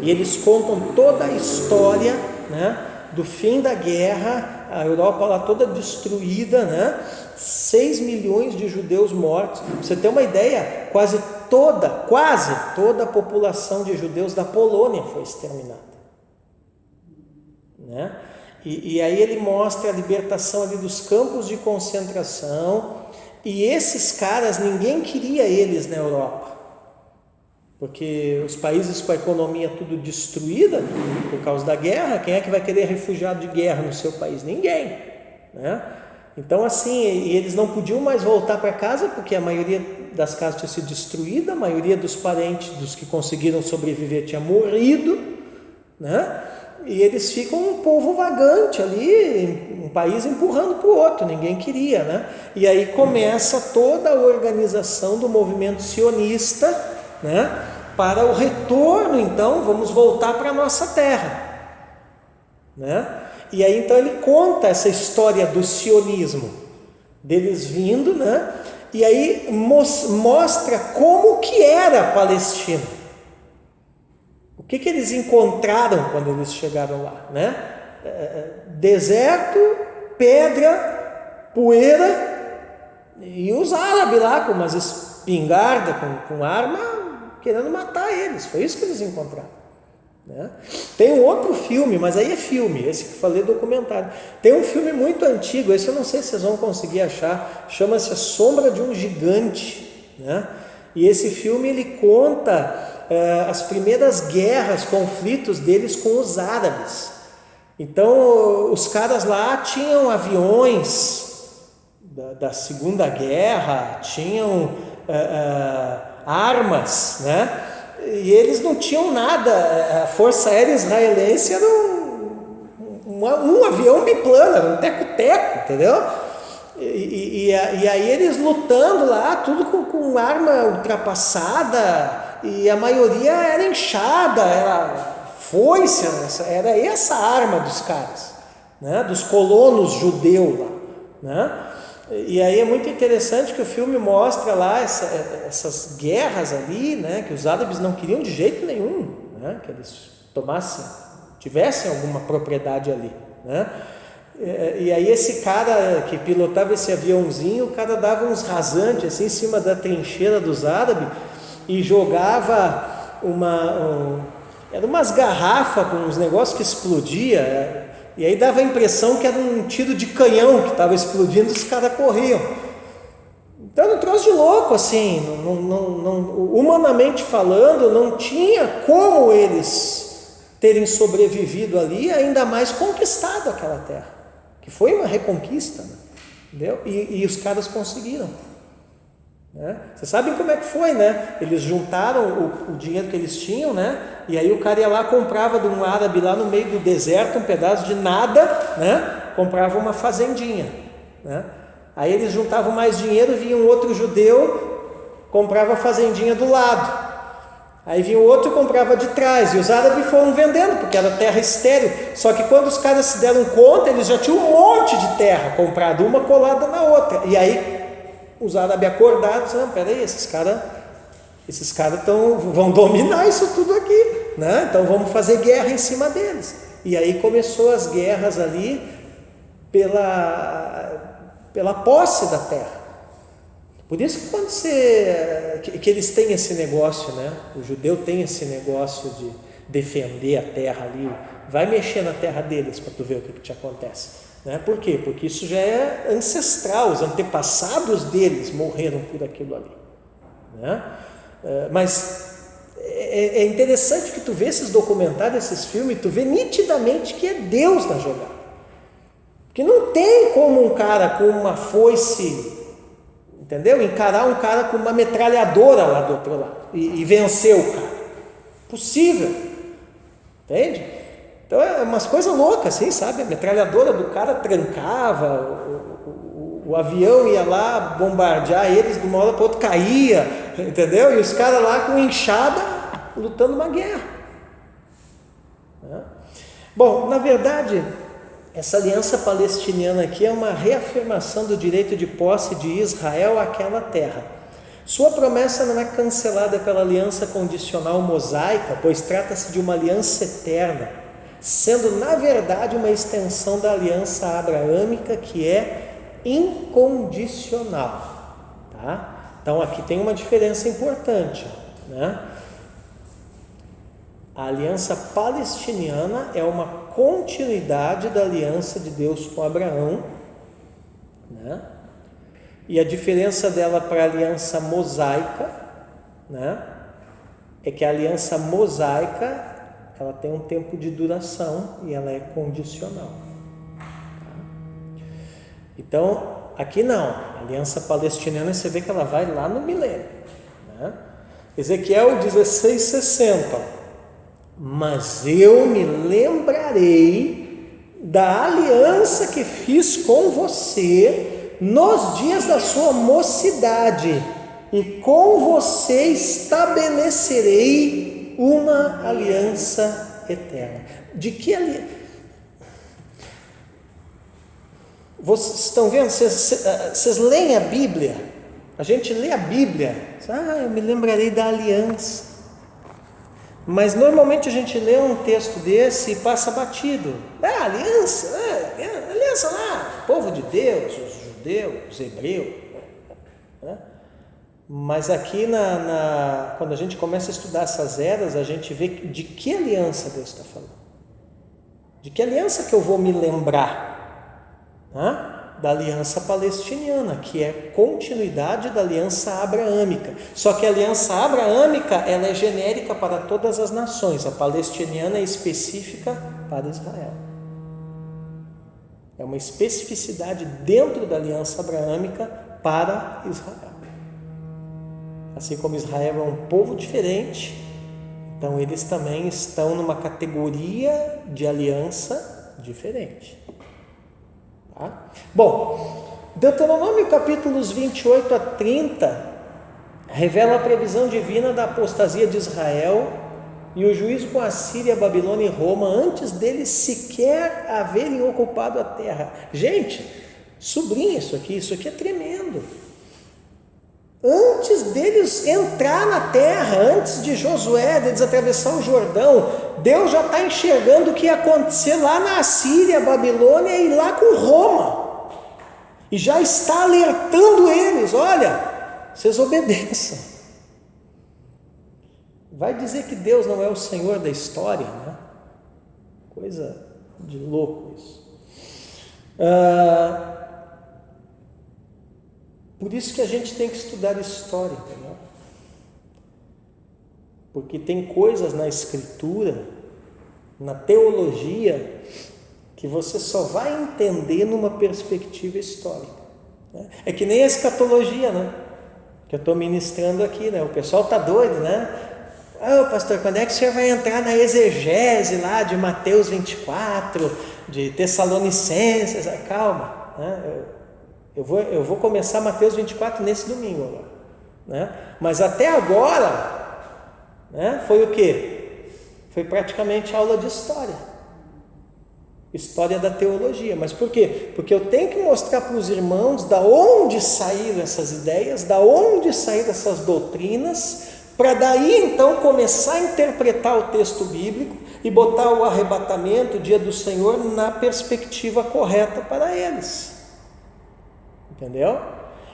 E eles contam toda a história, né, do fim da guerra, a Europa lá toda destruída, né? 6 milhões de judeus mortos. Pra você ter uma ideia, quase toda a população de judeus da Polônia foi exterminada, né? E aí ele mostra a libertação ali dos campos de concentração, e esses caras, ninguém queria eles na Europa, porque os países com a economia tudo destruída por causa da guerra, quem é que vai querer refugiado de guerra no seu país? Ninguém, né? Então assim, e eles não podiam mais voltar para casa, porque a maioria das casas tinha sido destruída, a maioria dos parentes dos que conseguiram sobreviver tinha morrido, né? E eles ficam um povo vagante ali, um país empurrando para o outro, ninguém queria, né? E aí começa toda a organização do movimento sionista, né? Para o retorno, então, vamos voltar para a nossa terra, né? E aí então ele conta essa história do sionismo, deles vindo, né? E aí mostra como que era a Palestina. O que eles encontraram quando eles chegaram lá, né? Deserto, pedra, poeira, e os árabes lá com umas espingardas, com arma, querendo matar eles. Foi isso que eles encontraram, né? Tem um outro filme, mas aí é filme, esse que eu falei, documentário. Tem um filme muito antigo, esse eu não sei se vocês vão conseguir achar, chama-se A Sombra de um Gigante, né? E esse filme ele conta as primeiras guerras, conflitos deles com os árabes. Então os caras lá tinham aviões da Segunda Guerra, tinham armas, né? E eles não tinham nada. A Força Aérea Israelense era um avião biplano, era um teco-teco, entendeu? E aí eles lutando lá, tudo com arma ultrapassada, e a maioria era enxada, era foice, era essa a arma dos caras, né? Dos colonos judeus lá, né? E aí é muito interessante que o filme mostra lá essas guerras ali, né? Que os árabes não queriam de jeito nenhum, né? Que eles tivessem alguma propriedade ali, né? E aí esse cara que pilotava esse aviãozinho, o cara dava uns rasantes assim em cima da trincheira dos árabes e jogava eram umas garrafas com uns negócios que explodia, e aí dava a impressão que era um tiro de canhão que estava explodindo, e os caras corriam. Então era um troço de louco, assim, humanamente falando, não tinha como eles terem sobrevivido ali, ainda mais conquistado aquela terra, que foi uma reconquista, né? Entendeu? E os caras conseguiram, né? Vocês sabem como é que foi, né? Eles juntaram o dinheiro que eles tinham, né? E aí o cara ia lá, comprava de um árabe lá no meio do deserto, um pedaço de nada, né? Comprava uma fazendinha, né? Aí eles juntavam mais dinheiro, vinha um outro judeu, comprava a fazendinha do lado. Aí vinha o outro e comprava de trás, e os árabes foram vendendo, porque era terra estéril. Só que quando os caras se deram conta, eles já tinham um monte de terra comprado, uma colada na outra. E aí os árabes acordaram e disseram, não, peraí, esses caras vão dominar isso tudo aqui, né? Então vamos fazer guerra em cima deles. E aí começou as guerras ali pela posse da terra. Por isso que quando que eles têm esse negócio, né? O judeu tem esse negócio de defender a terra ali, vai mexer na terra deles para tu ver o que te acontece, né? Por quê? Porque isso já é ancestral, os antepassados deles morreram por aquilo ali, né? Mas é interessante que tu vê esses documentários, esses filmes, tu vê nitidamente que é Deus na jogada, que não tem como um cara com uma foice, entendeu? Encarar um cara com uma metralhadora lá do outro lado e vencer o cara. Possível. Entende? Então é umas coisas loucas, assim, sabe? A metralhadora do cara trancava, o avião ia lá bombardear eles, de uma hora para outra caía, entendeu? E os caras lá com enxada lutando uma guerra. Bom, na verdade, essa aliança palestiniana aqui é uma reafirmação do direito de posse de Israel àquela terra. Sua promessa não é cancelada pela aliança condicional mosaica, pois trata-se de uma aliança eterna, sendo na verdade uma extensão da aliança abraâmica, que é incondicional, tá? Então aqui tem uma diferença importante, né? A aliança palestiniana é uma continuidade da aliança de Deus com Abraão, né? E a diferença dela para a aliança mosaica, né? É que a aliança mosaica ela tem um tempo de duração e ela é condicional. Então, aqui não. A aliança palestiniana você vê que ela vai lá no milênio, né? Ezequiel 16:60. Mas eu me lembrarei da aliança que fiz com você nos dias da sua mocidade, e com você estabelecerei uma aliança eterna. De que aliança? Vocês estão vendo? Vocês leem a Bíblia? A gente lê a Bíblia. Eu me lembrarei da aliança. Mas normalmente a gente lê um texto desse e passa batido. Aliança lá, povo de Deus, os judeus, os hebreus, né? Mas aqui quando a gente começa a estudar essas eras, a gente vê de que aliança Deus está falando. De que aliança que eu vou me lembrar? Da aliança palestiniana, que é continuidade da aliança abraâmica. Só que a aliança abraâmica ela é genérica para todas as nações, a palestiniana é específica para Israel. É uma especificidade dentro da aliança abraâmica para Israel. Assim como Israel é um povo diferente, então eles também estão numa categoria de aliança diferente. Tá? Bom, Deuteronômio capítulos 28 a 30 revela a previsão divina da apostasia de Israel e o juízo com a Síria, Babilônia e Roma antes deles sequer haverem ocupado a terra. Gente, sublinha isso aqui é tremendo. Antes deles entrar na terra, antes de Josué, deles atravessar o Jordão, Deus já está enxergando o que ia acontecer lá na Síria, Babilônia e lá com Roma. E já está alertando eles, olha, vocês obedeçam. Vai dizer que Deus não é o Senhor da história, né? Coisa de louco isso. Por isso que a gente tem que estudar história, entendeu? Porque tem coisas na Escritura na teologia que você só vai entender numa perspectiva histórica. Né? É que nem a escatologia, né? Que eu estou ministrando aqui, né? O pessoal está doido, né? Pastor, quando é que o senhor vai entrar na exegese lá de Mateus 24, de Tessalonicenses? Calma, né? Eu vou começar Mateus 24 nesse domingo agora, né? Mas até agora, né, foi o quê? Foi praticamente aula de história da teologia. Mas por quê? Porque eu tenho que mostrar para os irmãos da onde saíram essas ideias, da onde saíram essas doutrinas, para daí então começar a interpretar o texto bíblico e botar o arrebatamento, o dia do Senhor, na perspectiva correta para eles. Entendeu?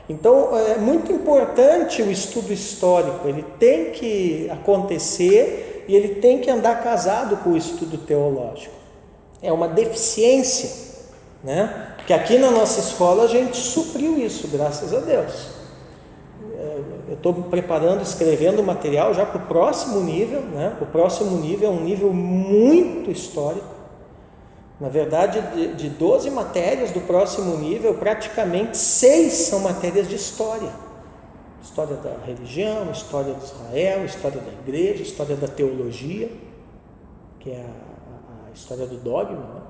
Então é muito importante o estudo histórico, ele tem que acontecer e ele tem que andar casado com o estudo teológico. É uma deficiência, né? Que aqui na nossa escola a gente supriu isso, graças a Deus. Eu estou preparando, escrevendo material já para o próximo nível, né? O próximo nível é um nível muito histórico. Na verdade, de 12 matérias do próximo nível, praticamente 6 são matérias de história. História da religião, história de Israel, história da igreja, história da teologia, que é a história do dogma, né?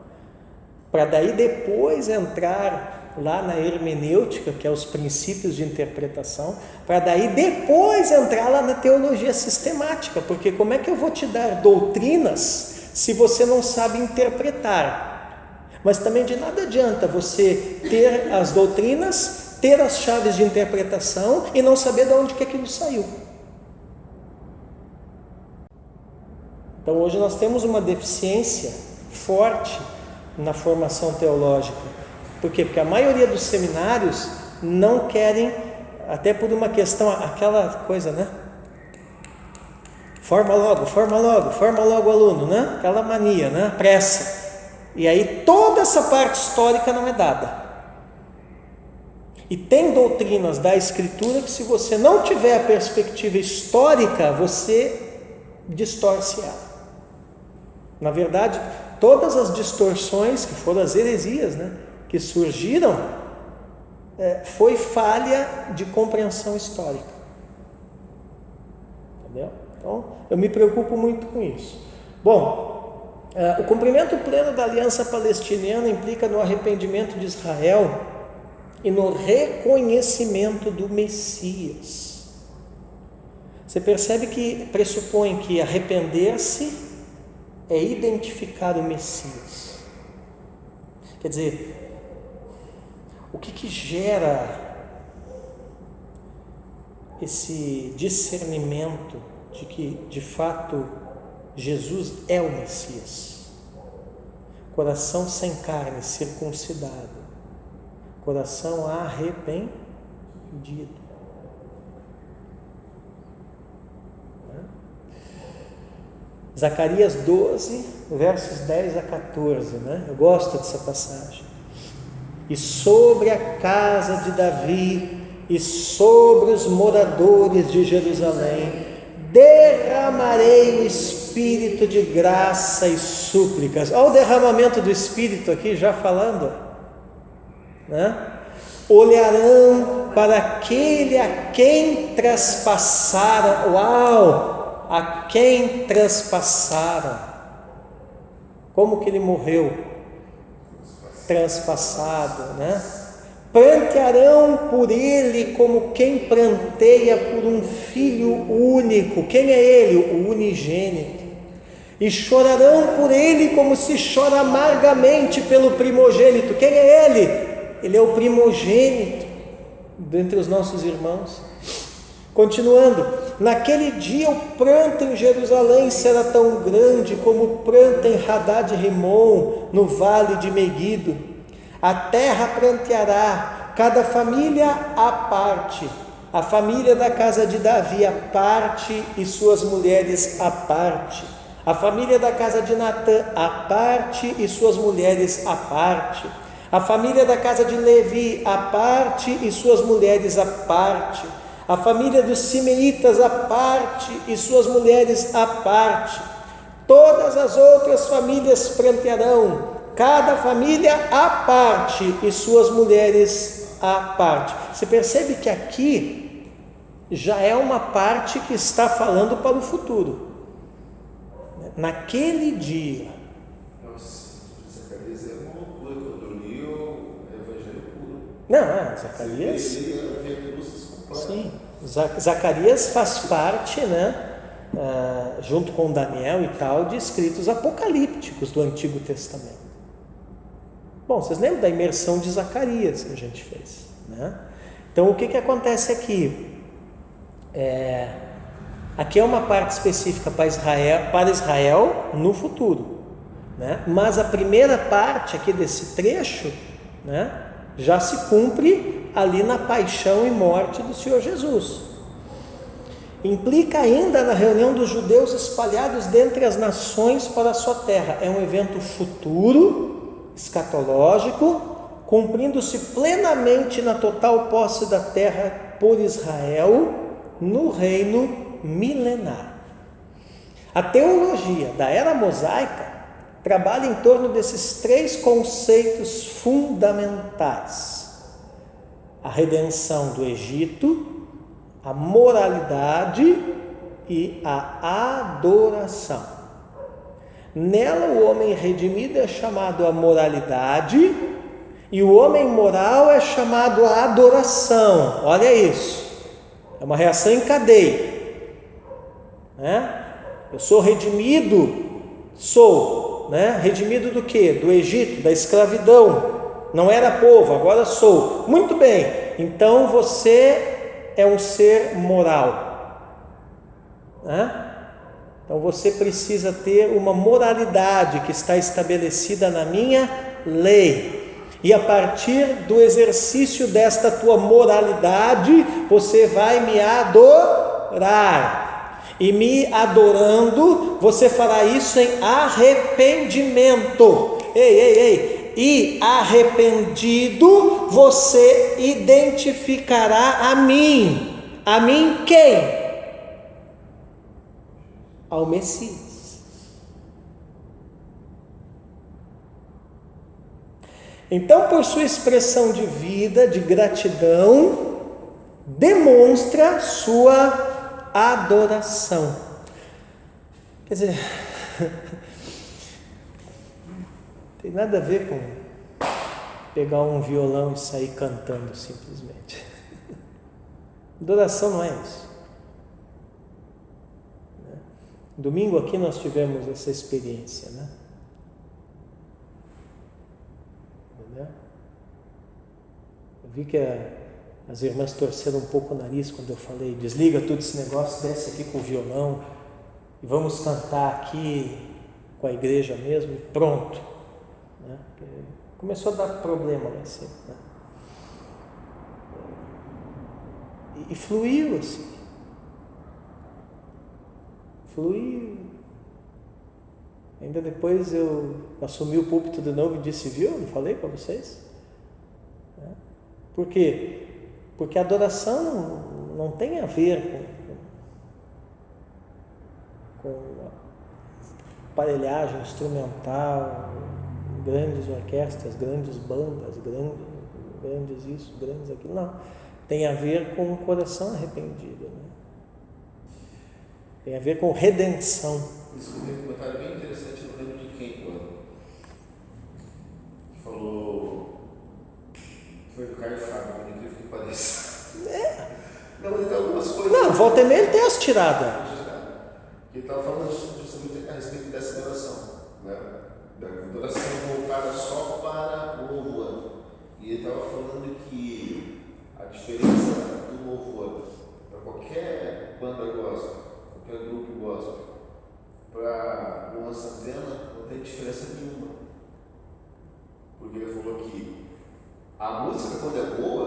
Para daí depois entrar lá na hermenêutica, que é os princípios de interpretação, para daí depois entrar lá na teologia sistemática, porque como é que eu vou te dar doutrinas se você não sabe interpretar? Mas também de nada adianta você ter as doutrinas, ter as chaves de interpretação e não saber de onde que aquilo saiu. Então hoje nós temos uma deficiência forte na formação teológica. Por quê? Porque a maioria dos seminários não querem, até por uma questão, aquela coisa, né? Forma logo o aluno, né? Aquela mania, né? Pressa. E aí toda essa parte histórica não é dada. E tem doutrinas da Escritura que, se você não tiver a perspectiva histórica, você distorce ela. Na verdade, todas as distorções, que foram as heresias, né, que surgiram, foi falha de compreensão histórica. Entendeu? Então, eu me preocupo muito com isso. Bom, o cumprimento pleno da aliança palestiniana implica no arrependimento de Israel e no reconhecimento do Messias. Você percebe que pressupõe que arrepender-se é identificar o Messias. Quer dizer, o que gera esse discernimento de que, de fato, Jesus é o Messias? Coração sem carne, circuncidado. Coração arrependido. Zacarias 12, versos 10 a 14, né? Eu gosto dessa passagem. E sobre a casa de Davi e sobre os moradores de Jerusalém derramarei o Espírito de graça e súplicas. Olha o derramamento do Espírito aqui já falando, né? Olharão para aquele a quem traspassaram. Uau! A quem traspassaram. Como que ele morreu? Transpassado, né? Prantearão por ele como quem pranteia por um filho único. Quem é ele? O unigênito. E chorarão por ele como se chora amargamente pelo primogênito. Quem é ele? Ele é o primogênito dentre os nossos irmãos. Continuando, naquele dia o pranto em Jerusalém será tão grande como o pranto em Hadad-Rimon, no vale de Meguido. A terra pranteará, cada família à parte, a família da casa de Davi à parte e suas mulheres à parte, a família da casa de Natã à parte e suas mulheres à parte, a família da casa de Levi à parte e suas mulheres à parte, a família dos Simeitas à parte e suas mulheres à parte, todas as outras famílias prantearão, cada família à parte e suas mulheres à parte. Você percebe que aqui já é uma parte que está falando para o futuro. Naquele dia. Nossa, Zacarias é uma loucura. Quando eu li o Evangelho puro. Não, Zacarias. Sim, Zacarias faz parte, né, junto com Daniel e tal, de escritos apocalípticos do Antigo Testamento. Bom, vocês lembram da imersão de Zacarias que a gente fez, né? Então, o que acontece aqui? Aqui é uma parte específica para Israel no futuro, né? Mas a primeira parte aqui desse trecho, né, já se cumpre ali na paixão e morte do Senhor Jesus. Implica ainda na reunião dos judeus espalhados dentre as nações para a sua terra. É um evento futuro, escatológico, cumprindo-se plenamente na total posse da terra por Israel no reino milenar. A teologia da era mosaica trabalha em torno desses três conceitos fundamentais: a redenção do Egito, a moralidade e a adoração. Nela o homem redimido é chamado a moralidade e o homem moral é chamado a adoração. Olha isso, é uma reação em cadeia, né? Eu sou redimido, né? Redimido do quê? Do Egito, da escravidão. Não era povo, agora sou. Muito bem, então você é um ser moral, né? Então você precisa ter uma moralidade que está estabelecida na minha lei. E a partir do exercício desta tua moralidade, você vai me adorar. E me adorando, você fará isso em arrependimento. Ei. E arrependido, você identificará a mim. A mim quem? Ao Messias. Então, por sua expressão de vida, de gratidão, demonstra sua adoração. Quer dizer, tem nada a ver com pegar um violão e sair cantando simplesmente. Adoração não é isso. Domingo aqui nós tivemos essa experiência, né? Entendeu? Eu vi que as irmãs torceram um pouco o nariz quando eu falei: desliga tudo esse negócio, desce aqui com o violão e vamos cantar aqui com a igreja mesmo e pronto, né? Começou a dar problema lá em cima, né? E fluiu assim, fluiu. Ainda depois eu assumi o púlpito de novo e disse: viu, não falei para vocês? Por quê? Porque a adoração não tem a ver com aparelhagem instrumental, grandes orquestras, grandes bandas, grandes isso, grandes aquilo. Não. Tem a ver com o coração arrependido, né? Tem a ver com redenção. Isso tem um comentário bem interessante, no lembro de quem, quando falou. Foi do Caio Fábio, por incrível que pareça. Não, ele tem algumas coisas. Não, volta e meia ele tem as tiradas. Ele estava falando justamente a respeito dessa adoração, né? Da adoração voltada só para o louvor. E ele estava falando que a diferença do louvor para qualquer banda gospel, qualquer grupo gospel, para Luan Santana não tem diferença nenhuma. Porque ele falou que a música, quando é boa,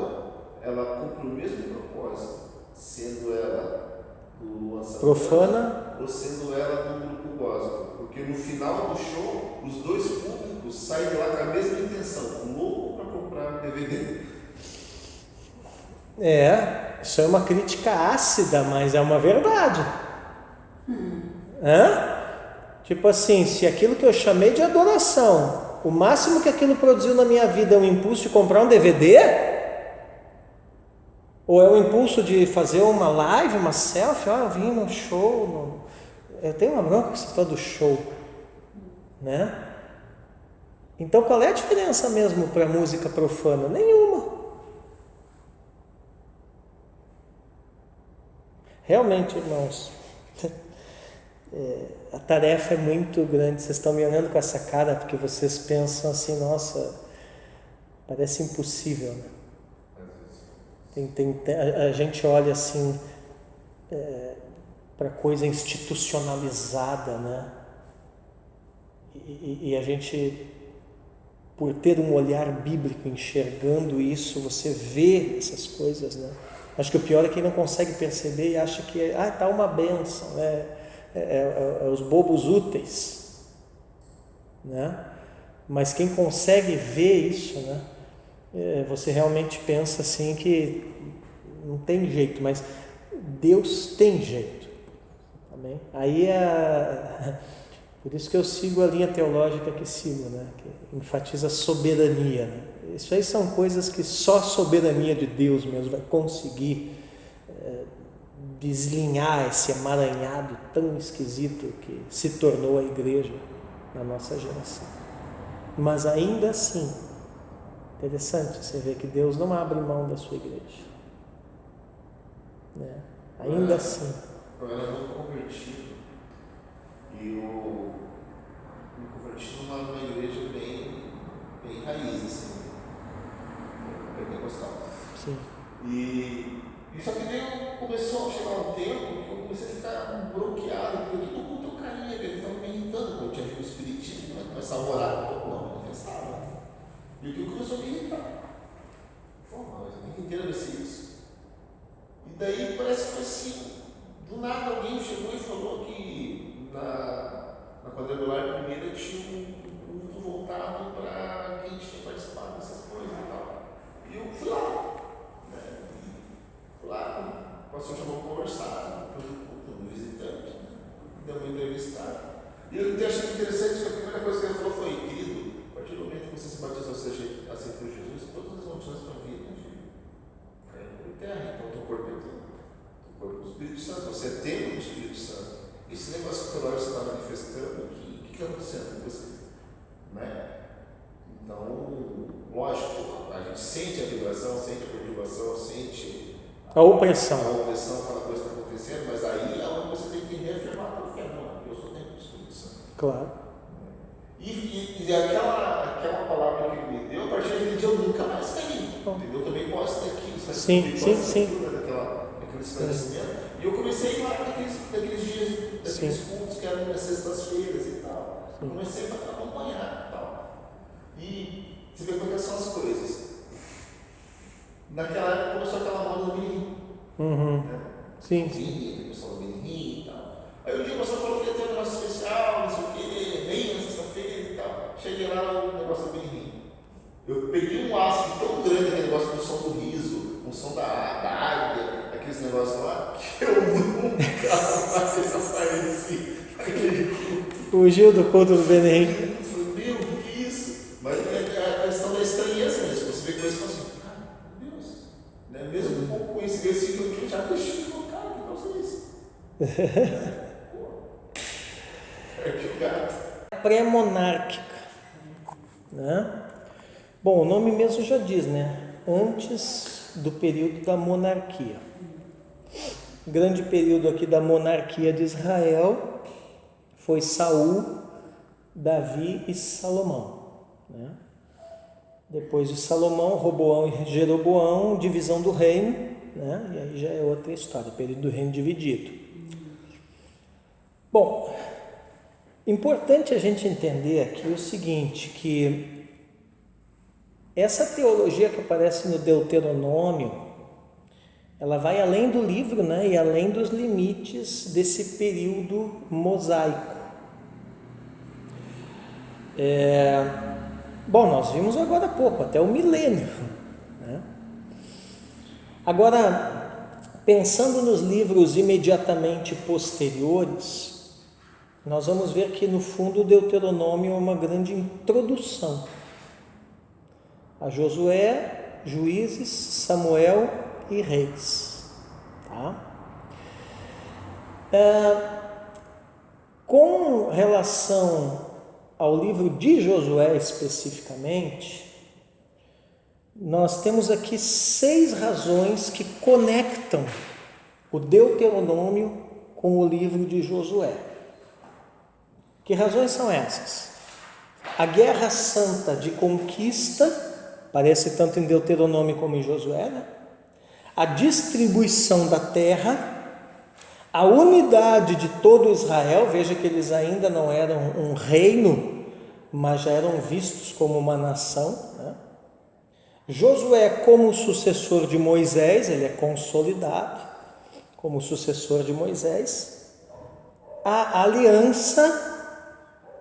ela cumpre o mesmo propósito, sendo ela do Luan Santana Profana ou sendo ela do grupo gospel. Porque no final do show, os dois públicos saem de lá com a mesma intenção, louco para comprar um DVD. Isso é uma crítica ácida, mas é uma verdade. Tipo assim, se aquilo que eu chamei de adoração, o máximo que aquilo produziu na minha vida é um impulso de comprar um DVD, ou é o impulso de fazer uma live, uma selfie, eu vim no show, eu tenho uma bronca com esse tal do show, né? Então qual é a diferença mesmo para música profana? Nenhuma. Realmente, irmãos, a tarefa é muito grande. Vocês estão me olhando com essa cara porque vocês pensam assim, nossa, parece impossível, né? A gente olha assim para coisa institucionalizada, né? E a gente, por ter um olhar bíblico enxergando isso, você vê essas coisas, né? Acho que o pior é quem não consegue perceber e acha que tá uma bênção, né? Os bobos úteis, né? Mas quem consegue ver isso, né? Você realmente pensa assim que não tem jeito, mas Deus tem jeito. Amém? Aí por isso que eu sigo a linha teológica que sigo, né? Que enfatiza a soberania, né? Isso aí são coisas que só a soberania de Deus mesmo vai conseguir deslinhar esse emaranhado tão esquisito que se tornou a igreja na nossa geração. Mas ainda assim, interessante você ver que Deus não abre mão da sua igreja, né? Ainda assim. Eu era muito convertido e eu me converti numa igreja bem raiz, assim, pentecostal. Sim. E só que daí começou a chegar um tempo que eu comecei a ficar bloqueado, porque todo mundo eu caía, ele estava me irritando, quando eu tinha visto o espiritismo, né? Começava a orar, não manifestava. E aquilo começou a me irritar. Pô, mas eu nem inteira ver isso. E daí parece que foi assim, do nada alguém chegou e falou que na quadrangular primeira tinha um culto voltado para quem tinha participado dessas coisas e tal. E eu fui lá. Lá, o pastor chamou para conversar, um visitante, deu uma entrevistada. E eu achei interessante que a primeira coisa que ele falou foi: querido, a partir do momento que você se batizou, você aceitou Jesus, todas as opções para a vida caem por terra. Então, o teu corpo é o corpo do Espírito Santo, você é templo do Espírito Santo. Esse negócio que agora você está manifestando, o que está acontecendo com você? Né? Então, lógico, a gente sente a vibração, sente a perturbação, sente a opressão, aquela coisa está acontecendo, mas aí é onde você tem que reafirmar a tua fé. Não, eu sou templo do Espírito Santo. Claro. E aquela palavra que ele me deu, a partir daquele dia eu nunca mais caí. Entendeu? Eu também posso ter aquilo, sim. Daquele esclarecimento. E eu comecei a ir lá naqueles dias, daqueles cultos que eram nas sextas-feiras e tal. Eu comecei a acompanhar e tal. E você vê como é que são as coisas. Naquela época começou aquela moda do Benin. Né? Sim. Começou o Benin e tal. Aí um dia o pastor falou que ia ter um negócio especial, não sei o que, vem na sexta-feira e tal. Cheguei lá no negócio do Benin. Eu peguei um aço tão grande, aquele negócio do som do riso, o som da águia, aqueles negócios lá, que eu nunca mais desapareci. Fugiu do culto do Benin. Eu falei, meu, que isso? Mas é a questão da estranheza mesmo. Você vê coisas assim. Mesmo um pouco coincidência que eu já deixei no cara, que não sei isso. Pré-monárquica, né? Bom, o nome mesmo já diz, né? Antes do período da monarquia. O grande período aqui da monarquia de Israel foi Saul, Davi e Salomão, né? Depois de Salomão, Roboão e Jeroboão, divisão do reino, né? E aí já é outra história, período do reino dividido. Bom, importante a gente entender aqui o seguinte, que essa teologia que aparece no Deuteronômio, ela vai além do livro, né? E além dos limites desse período mosaico. Bom, nós vimos agora há pouco, até o milênio, né? Agora, pensando nos livros imediatamente posteriores, nós vamos ver que no fundo o Deuteronômio é uma grande introdução a Josué, Juízes, Samuel e Reis. Tá? Com relação ao livro de Josué especificamente, nós temos aqui 6 razões que conectam o Deuteronômio com o livro de Josué. Que razões são essas? A guerra santa de conquista, aparece tanto em Deuteronômio como em Josué, né? A distribuição da terra, a unidade de todo Israel, veja que eles ainda não eram um reino, mas já eram vistos como uma nação, né? Josué como sucessor de Moisés, ele é consolidado como sucessor de Moisés, a aliança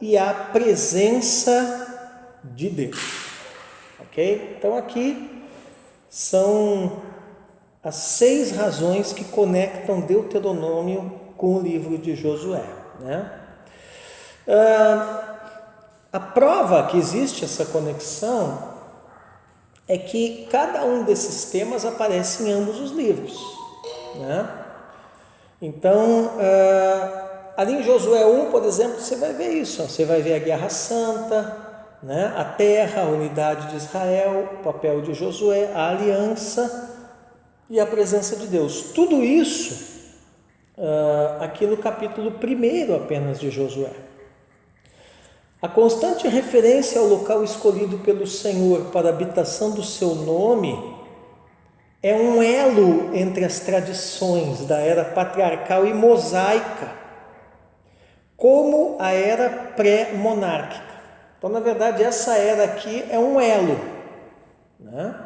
e a presença de Deus, ok? Então aqui são as 6 razões que conectam Deuteronômio com o livro de Josué, né? A prova que existe essa conexão é que cada um desses temas aparece em ambos os livros, né? Então, ali em Josué 1, por exemplo, você vai ver isso, você vai ver a guerra santa, né? A terra, a unidade de Israel, o papel de Josué, a aliança e a presença de Deus. Tudo isso aqui no capítulo 1 apenas de Josué. A constante referência ao local escolhido pelo Senhor para a habitação do seu nome é um elo entre as tradições da era patriarcal e mosaica, como a era pré-monárquica. Então, na verdade, essa era aqui é um elo, né?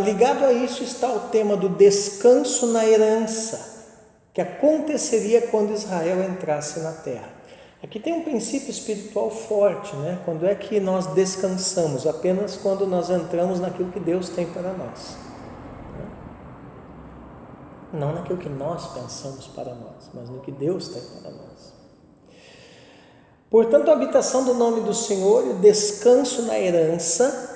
Ligado a isso está o tema do descanso na herança, que aconteceria quando Israel entrasse na terra. Aqui tem um princípio espiritual forte, né? Quando é que nós descansamos? Apenas quando nós entramos naquilo que Deus tem para nós, né? Não naquilo que nós pensamos para nós, mas no que Deus tem para nós. Portanto, a habitação do nome do Senhor e o descanso na herança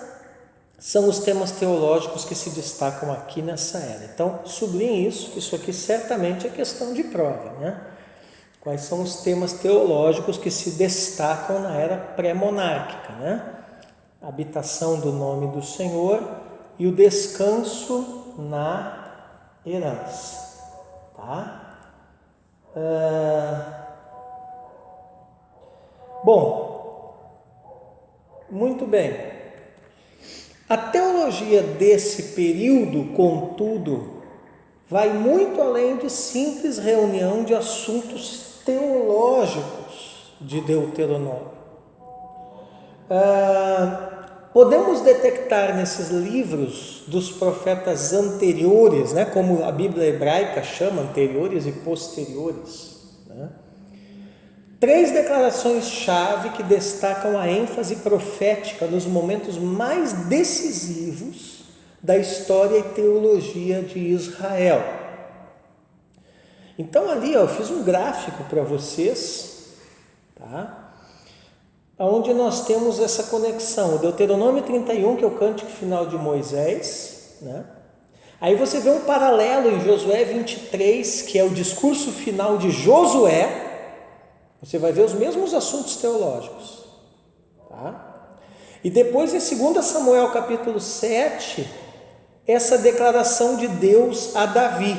são os temas teológicos que se destacam aqui nessa era. Então, sublinhe isso, que isso aqui certamente é questão de prova, né? Quais são os temas teológicos que se destacam na era pré-monárquica, né? A habitação do nome do Senhor e o descanso na herança, tá? Bom, muito bem. A teologia desse período, contudo, vai muito além de simples reunião de assuntos teológicos de Deuteronômio. Podemos detectar nesses livros dos profetas anteriores, né, como a Bíblia hebraica chama, anteriores e posteriores, né, 3 declarações-chave que destacam a ênfase profética nos momentos mais decisivos da história e teologia de Israel. Então ali eu fiz um gráfico para vocês, tá? Onde nós temos essa conexão, o Deuteronômio 31, que é o cântico final de Moisés, né? Aí você vê um paralelo em Josué 23, que é o discurso final de Josué. Você vai ver os mesmos assuntos teológicos, tá? E depois em 2 Samuel capítulo 7, essa declaração de Deus a Davi.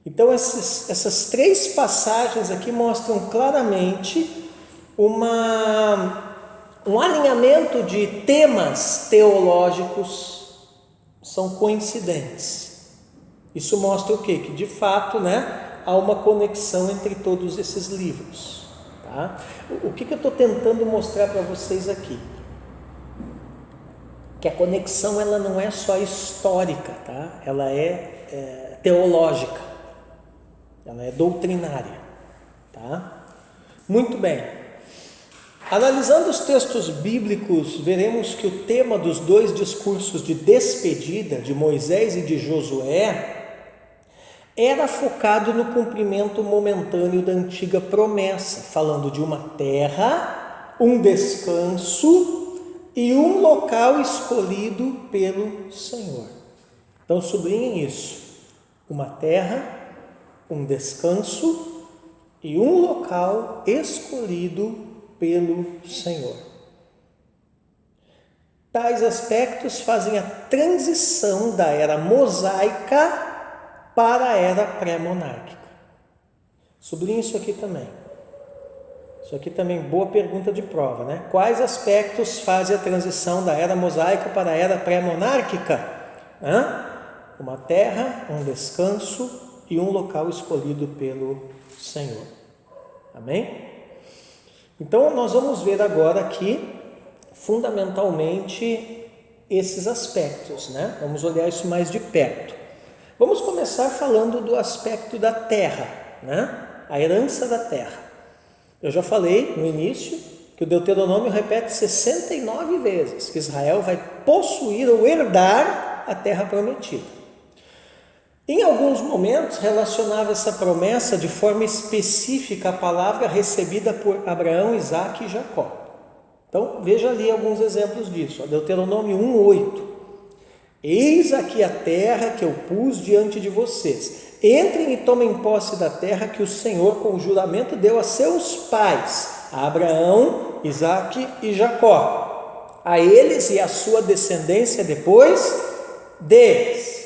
Então essas 3 passagens aqui mostram claramente um alinhamento de temas teológicos, são coincidentes. Isso mostra o quê? Que de fato, né, há uma conexão entre todos esses livros, tá? O que eu estou tentando mostrar para vocês aqui? Que a conexão ela não é só histórica, tá? Ela é teológica, ela é doutrinária, tá? Muito bem. Analisando os textos bíblicos, veremos que o tema dos 2 discursos de despedida de Moisés e de Josué era focado no cumprimento momentâneo da antiga promessa, falando de uma terra, um descanso e um local escolhido pelo Senhor. Então sublinhem isso: uma terra, um descanso e um local escolhido pelo Senhor. Tais aspectos fazem a transição da era mosaica para a era pré-monárquica. Sublinhe isso aqui também. Isso aqui também, boa pergunta de prova, né? Quais aspectos fazem a transição da era mosaica para a era pré-monárquica? Uma terra, um descanso e um local escolhido pelo Senhor. Amém? Então, nós vamos ver agora aqui, fundamentalmente, esses aspectos, né? Vamos olhar isso mais de perto. Vamos começar falando do aspecto da terra, né? A herança da terra. Eu já falei no início que o Deuteronômio repete 69 vezes que Israel vai possuir ou herdar a terra prometida. Em alguns momentos relacionava essa promessa de forma específica à palavra recebida por Abraão, Isaque e Jacó. Então veja ali alguns exemplos disso. Deuteronômio 1:8. Eis aqui a terra que eu pus diante de vocês. Entrem e tomem posse da terra que o Senhor com juramento deu a seus pais, a Abraão, Isaque e Jacó, a eles e a sua descendência depois deles.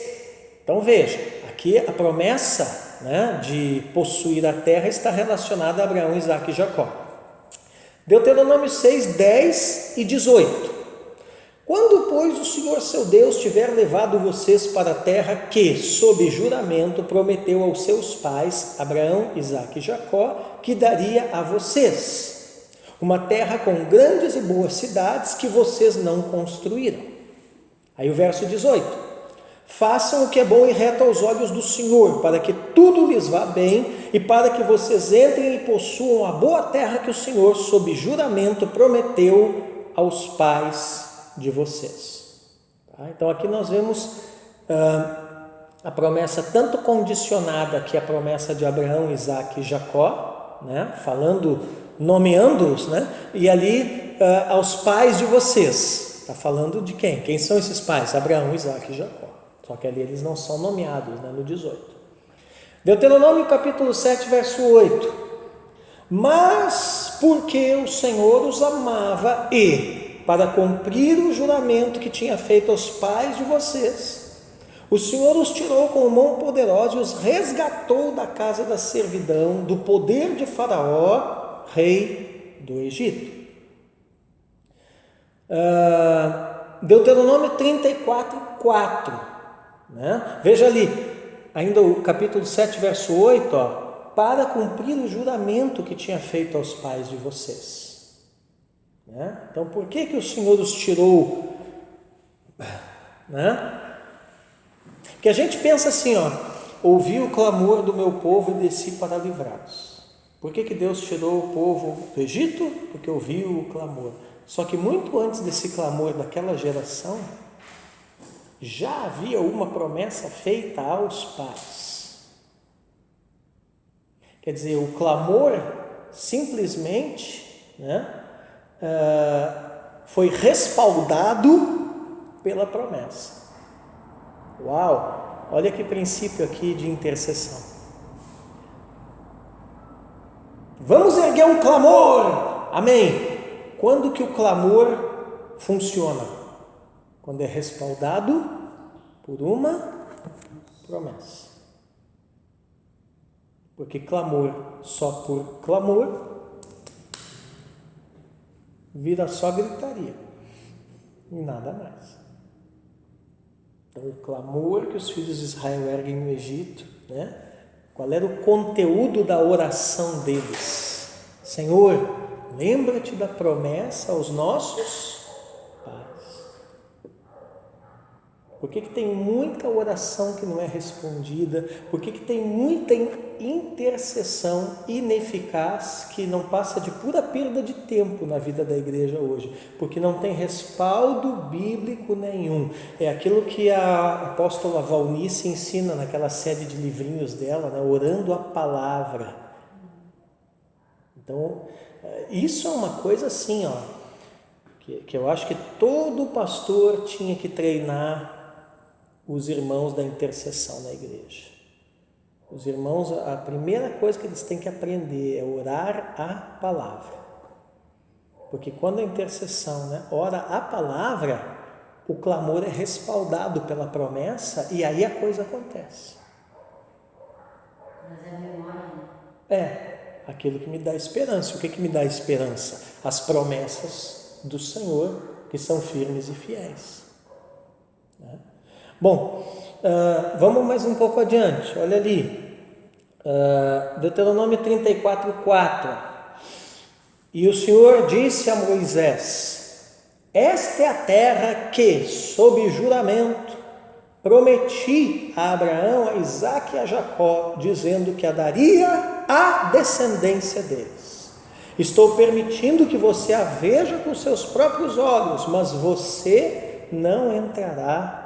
Então veja, aqui a promessa, né, de possuir a terra está relacionada a Abraão, Isaque e Jacó. Deuteronômio 6, 10 e 18. Quando, pois, o Senhor seu Deus tiver levado vocês para a terra que, sob juramento, prometeu aos seus pais, Abraão, Isaque e Jacó, que daria a vocês, uma terra com grandes e boas cidades que vocês não construíram. Aí o verso 18. Façam o que é bom e reto aos olhos do Senhor, para que tudo lhes vá bem e para que vocês entrem e possuam a boa terra que o Senhor, sob juramento, prometeu aos pais de vocês. Então aqui nós vemos a promessa tanto condicionada, que é a promessa de Abraão, Isaque e Jacó, né? Falando, nomeando-os, né? E ali aos pais de vocês. Está falando de quem? Quem são esses pais? Abraão, Isaque e Jacó. Só que ali eles não são nomeados, né? No 18. Deuteronômio capítulo 7, verso 8. Mas porque o Senhor os amava e, para cumprir o juramento que tinha feito aos pais de vocês, o Senhor os tirou com mão poderosa e os resgatou da casa da servidão, do poder de Faraó, rei do Egito. Deuteronômio 34, 4. Né? Veja ali, ainda o capítulo 7, verso 8, para cumprir o juramento que tinha feito aos pais de vocês. Né? Então, por que o Senhor os tirou? Né? Porque a gente pensa assim, ouvi o clamor do meu povo e desci para livrá-los. Por que Deus tirou o povo do Egito? Porque ouviu o clamor. Só que muito antes desse clamor daquela geração, já havia uma promessa feita aos pais. Quer dizer, o clamor simplesmente, né, foi respaldado pela promessa. Uau! Olha que princípio aqui de intercessão. Vamos erguer um clamor. Amém. Quando que o clamor funciona? Quando é respaldado por uma promessa. Porque clamor só por clamor vira só gritaria e nada mais. Então, o clamor que os filhos de Israel erguem no Egito, né? Qual era o conteúdo da oração deles? Senhor, lembra-te da promessa aos nossos pais. Por que tem muita oração que não é respondida? Por que tem muita intercessão ineficaz que não passa de pura perda de tempo na vida da igreja hoje? Porque não tem respaldo bíblico nenhum. É aquilo que a apóstola Valnice ensina naquela série de livrinhos dela, né? Orando a palavra. Então, isso é uma coisa assim, ó, que eu acho que todo pastor tinha que treinar os irmãos da intercessão na igreja. Os irmãos, a primeira coisa que eles têm que aprender é orar a palavra. Porque quando a intercessão, né, ora a palavra, o clamor é respaldado pela promessa e aí a coisa acontece. Mas é memória, né? É, aquilo que me dá esperança. O que me dá esperança? As promessas do Senhor, que são firmes e fiéis. Né? Bom, vamos mais um pouco adiante, olha ali, Deuteronômio 34:4, e o Senhor disse a Moisés: esta é a terra que, sob juramento, prometi a Abraão, a Isaque e a Jacó, dizendo que a daria à descendência deles. Estou permitindo que você a veja com seus próprios olhos, mas você não entrará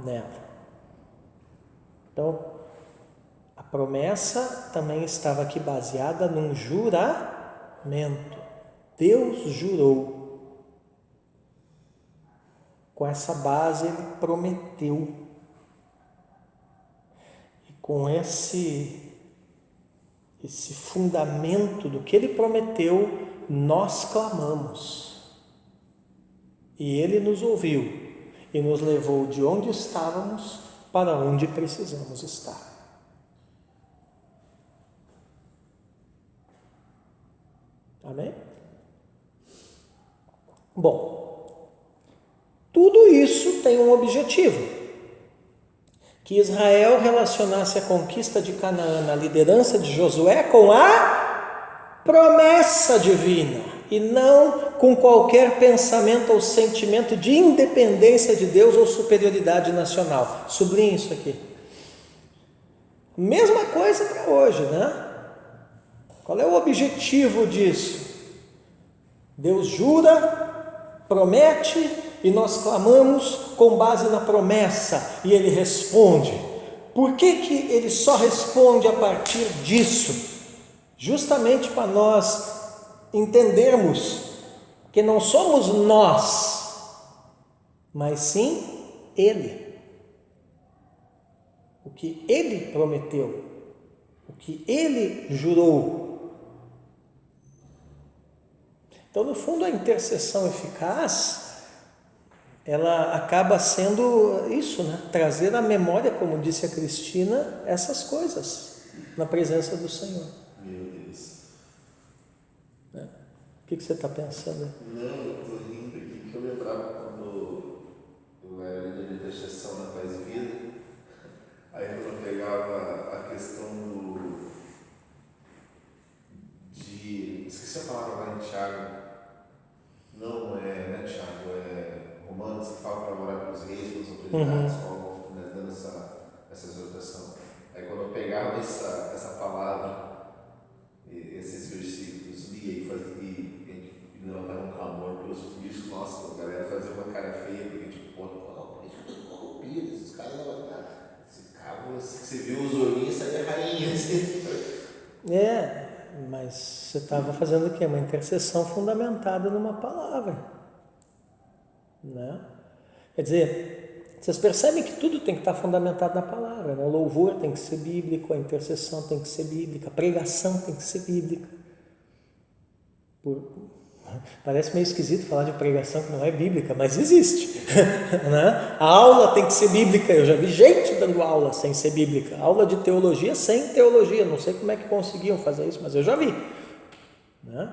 nela. Então, a promessa também estava aqui baseada num juramento. Deus jurou. Com essa base ele prometeu. E com esse fundamento do que ele prometeu, nós clamamos. E ele nos ouviu. E nos levou de onde estávamos para onde precisamos estar. Amém? Bom, tudo isso tem um objetivo: que Israel relacionasse a conquista de Canaã na liderança de Josué com a promessa divina, e não com qualquer pensamento ou sentimento de independência de Deus ou superioridade nacional. Sublinhe isso aqui. Mesma coisa para hoje, né? Qual é o objetivo disso? Deus jura, promete, e nós clamamos com base na promessa, e Ele responde. Por que Ele só responde a partir disso? Justamente para nós entendermos que não somos nós, mas sim Ele. O que Ele prometeu, o que Ele jurou. Então, no fundo, a intercessão eficaz, ela acaba sendo isso, né? Trazer à memória, como disse a Cristina, essas coisas na presença do Senhor. Meu Deus. O que você está pensando? Não, eu estou rindo aqui, que eu lembrava quando eu era líder de intercessão na Paz e Vida, aí quando eu pegava a questão esqueci a palavra lá em Tiago, não é Tiago, é Romanos, que fala para orar pelos reis, pelas autoridades, né, dando essa exortação. Aí quando eu pegava essa palavra, esses versículos, lia e fazia, levantava um clamor pelos políticos, nossa, a galera fazia uma cara feia, porque tipo, pô, político tudo corrompido, esses caras não vão nada. Esse cara, você viu os olhinhos, saía rainha. Mas você estava fazendo o quê? Uma intercessão fundamentada numa palavra, né? Quer dizer, vocês percebem que tudo tem que estar fundamentado na palavra, né? O louvor tem que ser bíblico, a intercessão tem que ser bíblica, a pregação tem que ser bíblica. Parece meio esquisito falar de pregação que não é bíblica, mas existe. Né? A aula tem que ser bíblica. Eu já vi gente dando aula sem ser bíblica, aula de teologia sem teologia. Não sei como é que conseguiam fazer isso, mas eu já vi. Né?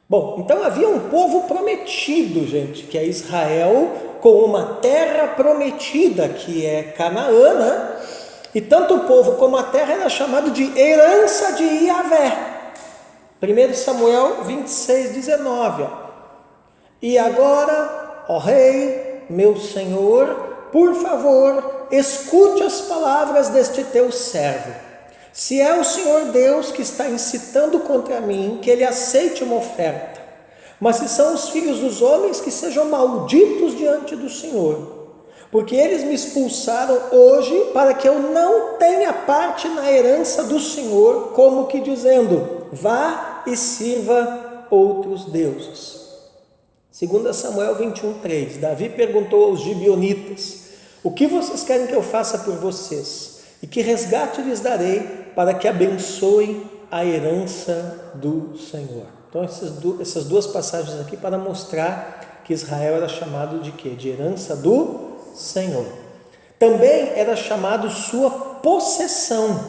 Bom, então havia um povo prometido, gente, que é Israel, com uma terra prometida, que é Canaã, né? E tanto o povo como a terra era chamado de herança de Yahvé. 1 Samuel 26, 19. E agora, ó rei, meu senhor, por favor, escute as palavras deste teu servo. Se é o Senhor Deus que está incitando contra mim, que ele aceite uma oferta. Mas se são os filhos dos homens, que sejam malditos diante do Senhor. Porque eles me expulsaram hoje para que eu não tenha parte na herança do Senhor, como que dizendo, vá e sirva outros deuses. 2 Samuel 21:3, Davi perguntou aos gibeonitas, o que vocês querem que eu faça por vocês? E que resgate lhes darei para que abençoem a herança do Senhor. Então essas duas passagens aqui para mostrar que Israel era chamado de quê? De herança do Senhor. Também era chamado sua possessão.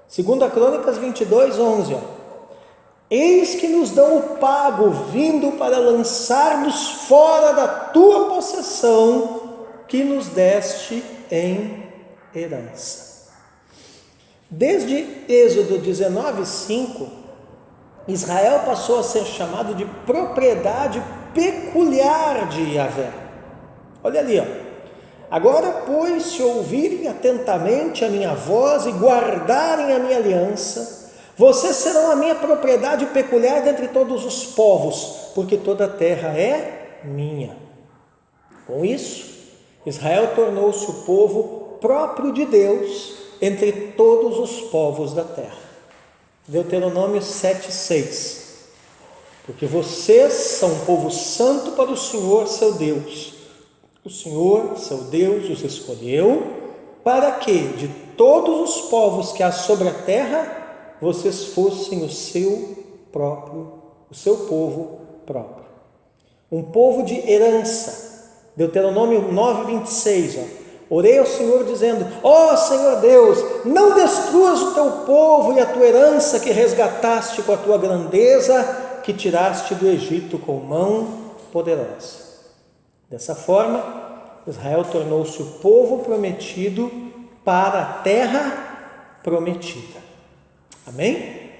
2 Crônicas 22:11, eis que nos dão o pago vindo para lançar-nos fora da tua possessão que nos deste em herança. Desde Êxodo 19:5, Israel passou a ser chamado de propriedade peculiar de Yahvé. Olha ali, agora, pois, se ouvirem atentamente a minha voz e guardarem a minha aliança, vocês serão a minha propriedade peculiar dentre todos os povos, porque toda a terra é minha. Com isso, Israel tornou-se o povo próprio de Deus entre todos os povos da terra. Deuteronômio 7:6, porque vocês são um povo santo para o Senhor seu Deus. O Senhor, seu Deus, os escolheu para que, de todos os povos que há sobre a terra, vocês fossem o seu povo próprio. Um povo de herança. Deuteronômio 9:26, orei ao Senhor dizendo, Senhor Deus, não destruas o teu povo e a tua herança que resgataste com a tua grandeza, que tiraste do Egito com mão poderosa. Dessa forma, Israel tornou-se o povo prometido para a terra prometida. Amém?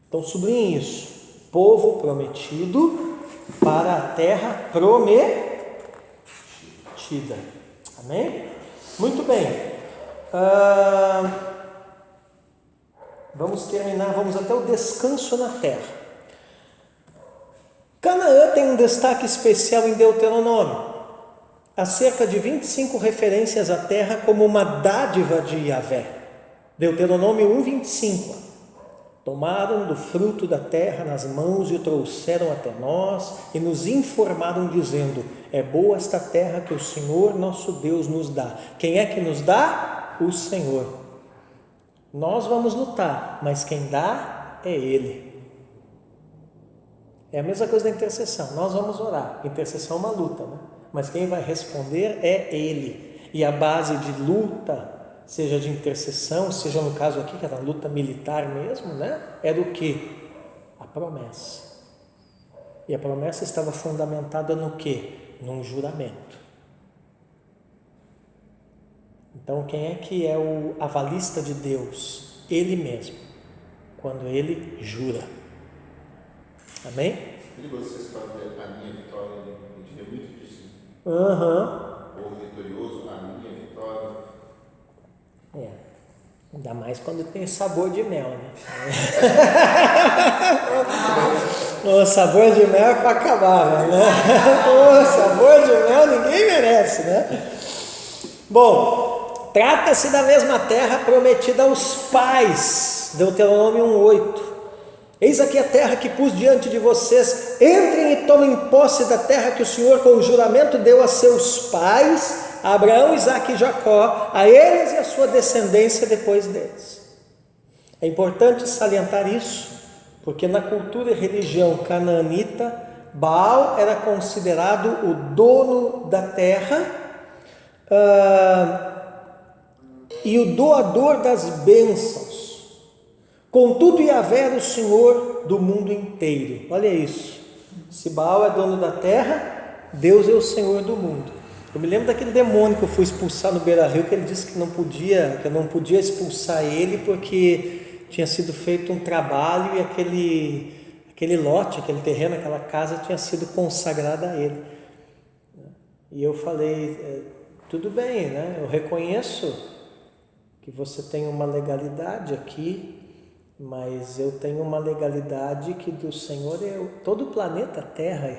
Então sublinhe isso. Povo prometido para a terra prometida. Amém? Muito bem. Vamos terminar, vamos até o descanso na terra. Canaã tem um destaque especial em Deuteronômio. Há cerca de 25 referências à terra como uma dádiva de Yahvé. Deuteronômio 1:25. Tomaram do fruto da terra nas mãos e o trouxeram até nós e nos informaram dizendo, é boa esta terra que o Senhor nosso Deus nos dá. Quem é que nos dá? O Senhor. Nós vamos lutar, mas quem dá é Ele. É a mesma coisa da intercessão, nós vamos orar, intercessão é uma luta, né? Mas quem vai responder é Ele, e a base de luta, seja de intercessão, seja no caso aqui, que era luta militar mesmo, né? Era o que? A promessa, e a promessa estava fundamentada no que? Num juramento. Então quem é que é o avalista de Deus? Ele mesmo, quando Ele jura. Amém? E vocês podem a minha vitória, a gente vê muito disso. Ou vitorioso, a minha vitória. Ainda mais quando tem sabor de mel, né? O sabor de mel é para acabar, né? O sabor de mel ninguém merece, né? Bom, trata-se da mesma terra prometida aos pais. Deuteronômio 1:8. Eis aqui a terra que pus diante de vocês, entrem e tomem posse da terra que o Senhor com juramento deu a seus pais, a Abraão, Isaque e Jacó, a eles e a sua descendência depois deles. É importante salientar isso, porque na cultura e religião canaanita, Baal era considerado o dono da terra e o doador das bênçãos. Contudo, Yahvé era o Senhor do mundo inteiro. Olha isso. Se Baal é dono da terra, Deus é o Senhor do mundo. Eu me lembro daquele demônio que eu fui expulsar no Beira-Rio, que ele disse que eu não podia expulsar ele porque tinha sido feito um trabalho e aquele lote, aquele terreno, aquela casa tinha sido consagrada a ele. E eu falei, tudo bem, né? Eu reconheço que você tem uma legalidade aqui, mas eu tenho uma legalidade que do Senhor é todo o planeta Terra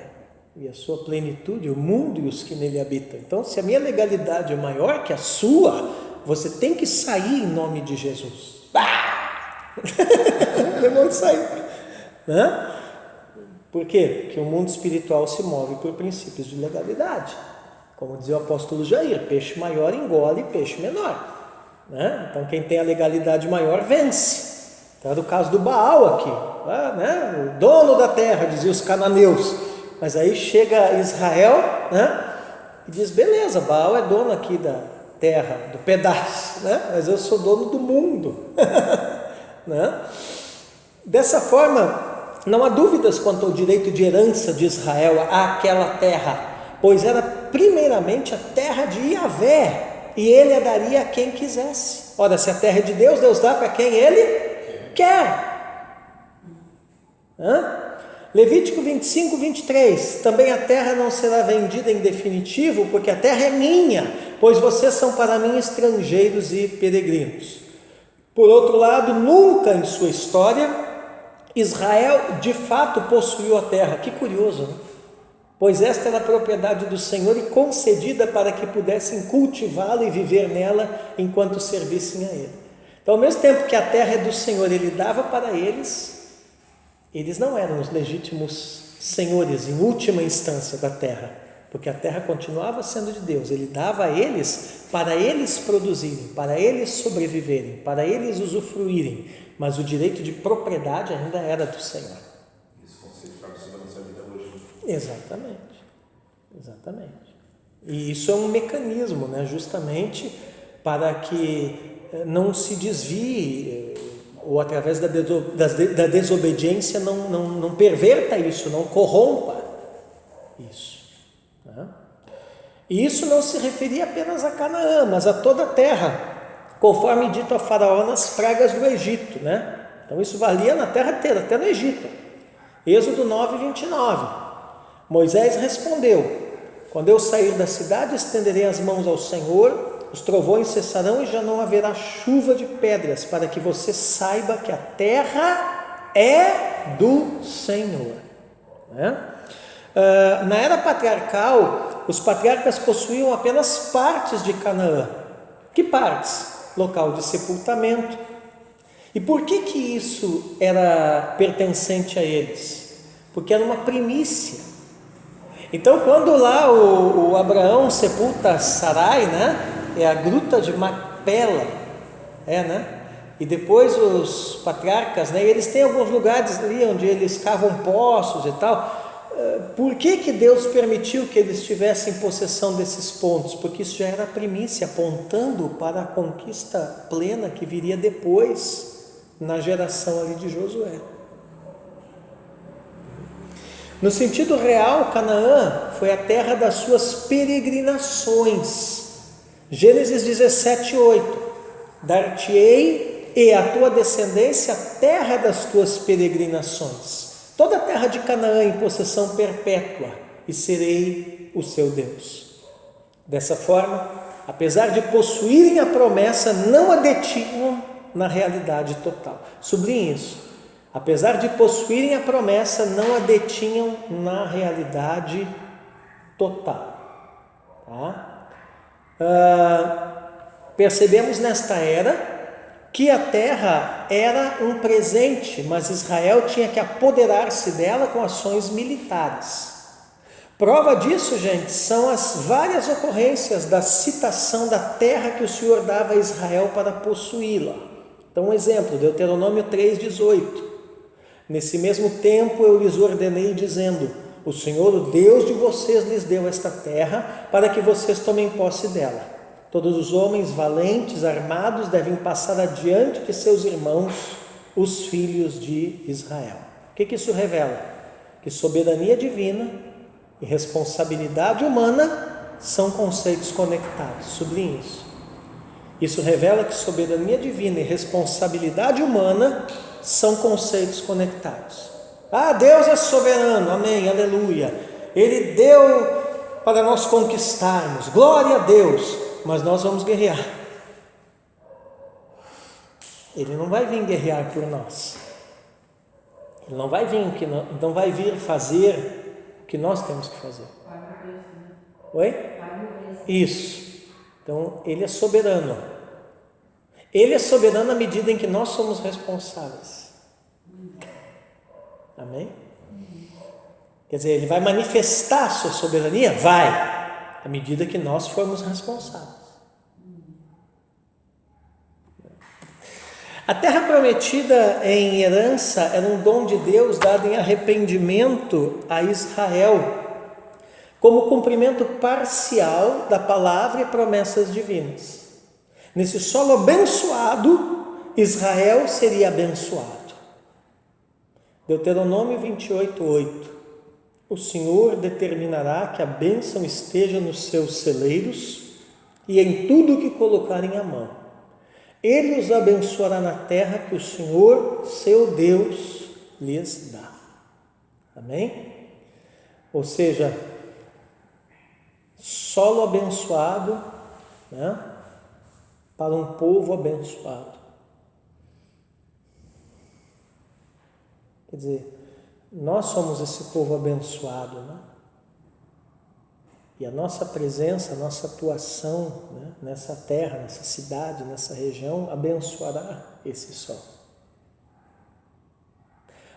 e a sua plenitude, o mundo e os que nele habitam. Então, se a minha legalidade é maior que a sua, você tem que sair em nome de Jesus. O demônio saiu, né? Por quê? Porque o mundo espiritual se move por princípios de legalidade. Como dizia o apóstolo Jair, peixe maior engole peixe menor, né? Então quem tem a legalidade maior vence. Então era o caso do Baal aqui, né? O dono da terra, diziam os cananeus. Mas aí chega Israel, né? E diz, beleza, Baal é dono aqui da terra, do pedaço, né? Mas eu sou dono do mundo. Né? Dessa forma, não há dúvidas quanto ao direito de herança de Israel àquela terra, pois era primeiramente a terra de Yahvé, e ele a daria a quem quisesse. Ora, se a terra é de Deus, Deus dá para quem ele quer. Levítico 25, 23, também a terra não será vendida em definitivo, porque a terra é minha, pois vocês são para mim estrangeiros e peregrinos. Por outro lado, nunca em sua história, Israel de fato possuiu a terra. Que curioso, né? Pois esta era a propriedade do Senhor e concedida para que pudessem cultivá-la e viver nela enquanto servissem a Ele. Então, ao mesmo tempo que a terra é do Senhor, Ele dava para eles não eram os legítimos senhores em última instância da terra, porque a terra continuava sendo de Deus. Ele dava a eles para eles produzirem, para eles sobreviverem, para eles usufruírem, mas o direito de propriedade ainda era do Senhor. Esse conceito está possível na nossa vida hoje. Exatamente. E isso é um mecanismo, né, justamente para que não se desvie, ou através da desobediência não perverta isso, não corrompa isso. E isso não se referia apenas a Canaã, mas a toda a terra, conforme dito a Faraó nas pragas do Egito, né? Então isso valia na terra inteira, até no Egito. Êxodo 9, 29. Moisés respondeu: quando eu sair da cidade, estenderei as mãos ao Senhor, os trovões cessarão e já não haverá chuva de pedras, para que você saiba que a terra é do Senhor. Na era patriarcal, os patriarcas possuíam apenas partes de Canaã. Que partes? Local de sepultamento. E por que isso era pertencente a eles? Porque era uma primícia. Então, quando lá o Abraão sepulta Sarai, né? É a gruta de Macpela, né? E depois os patriarcas, né? Eles têm alguns lugares ali onde eles cavam poços e tal. Por que Deus permitiu que eles tivessem possessão desses pontos? Porque isso já era a primícia, apontando para a conquista plena que viria depois, na geração ali de Josué. No sentido real, Canaã foi a terra das suas peregrinações. Gênesis 17, 8. Dar-te-ei e a tua descendência a terra das tuas peregrinações. Toda a terra de Canaã em possessão perpétua, e serei o seu Deus. Dessa forma, apesar de possuírem a promessa, não a detinham na realidade total. Sublinhe isso. Apesar de possuírem a promessa, não a detinham na realidade total. Percebemos nesta era que a terra era um presente, mas Israel tinha que apoderar-se dela com ações militares. Prova disso, gente, são as várias ocorrências da citação da terra que o Senhor dava a Israel para possuí-la. Então, um exemplo, Deuteronômio 3,18. Nesse mesmo tempo eu lhes ordenei, dizendo: o Senhor, o Deus de vocês, lhes deu esta terra para que vocês tomem posse dela. Todos os homens valentes, armados, devem passar adiante de seus irmãos, os filhos de Israel. O que isso revela? Que soberania divina e responsabilidade humana são conceitos conectados. Sublinhe isso. Isso revela que soberania divina e responsabilidade humana são conceitos conectados. Deus é soberano, amém, aleluia. Ele deu para nós conquistarmos, glória a Deus. mas nós vamos guerrear. Ele não vai vir guerrear por nós. Ele não vai vir não vai vir fazer o que nós temos que fazer. Oi? Isso. Então, ele é soberano. Ele é soberano à medida em que nós somos responsáveis. Amém? Quer dizer, ele vai manifestar a sua soberania? Vai, à medida que nós formos responsáveis. A terra prometida em herança era um dom de Deus dado em arrependimento a Israel, como cumprimento parcial da palavra e promessas divinas. Nesse solo abençoado, Israel seria abençoado. Deuteronômio 28:8. O Senhor determinará que a bênção esteja nos seus celeiros e em tudo que colocarem a mão. Ele os abençoará na terra que o Senhor, seu Deus, lhes dá. Amém? Ou seja, solo abençoado, né, para um povo abençoado. Quer dizer, nós somos esse povo abençoado, né? E a nossa presença, a nossa atuação, né, nessa terra, nessa cidade, nessa região, abençoará esse solo.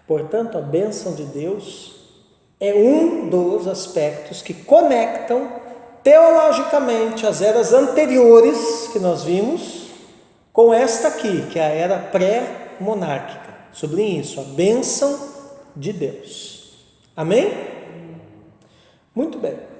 Portanto, a bênção de Deus é um dos aspectos que conectam teologicamente as eras anteriores que nós vimos com esta aqui, que é a era pré-monárquica. Sublinhe isso, a bênção de Deus. Amém? Muito bem.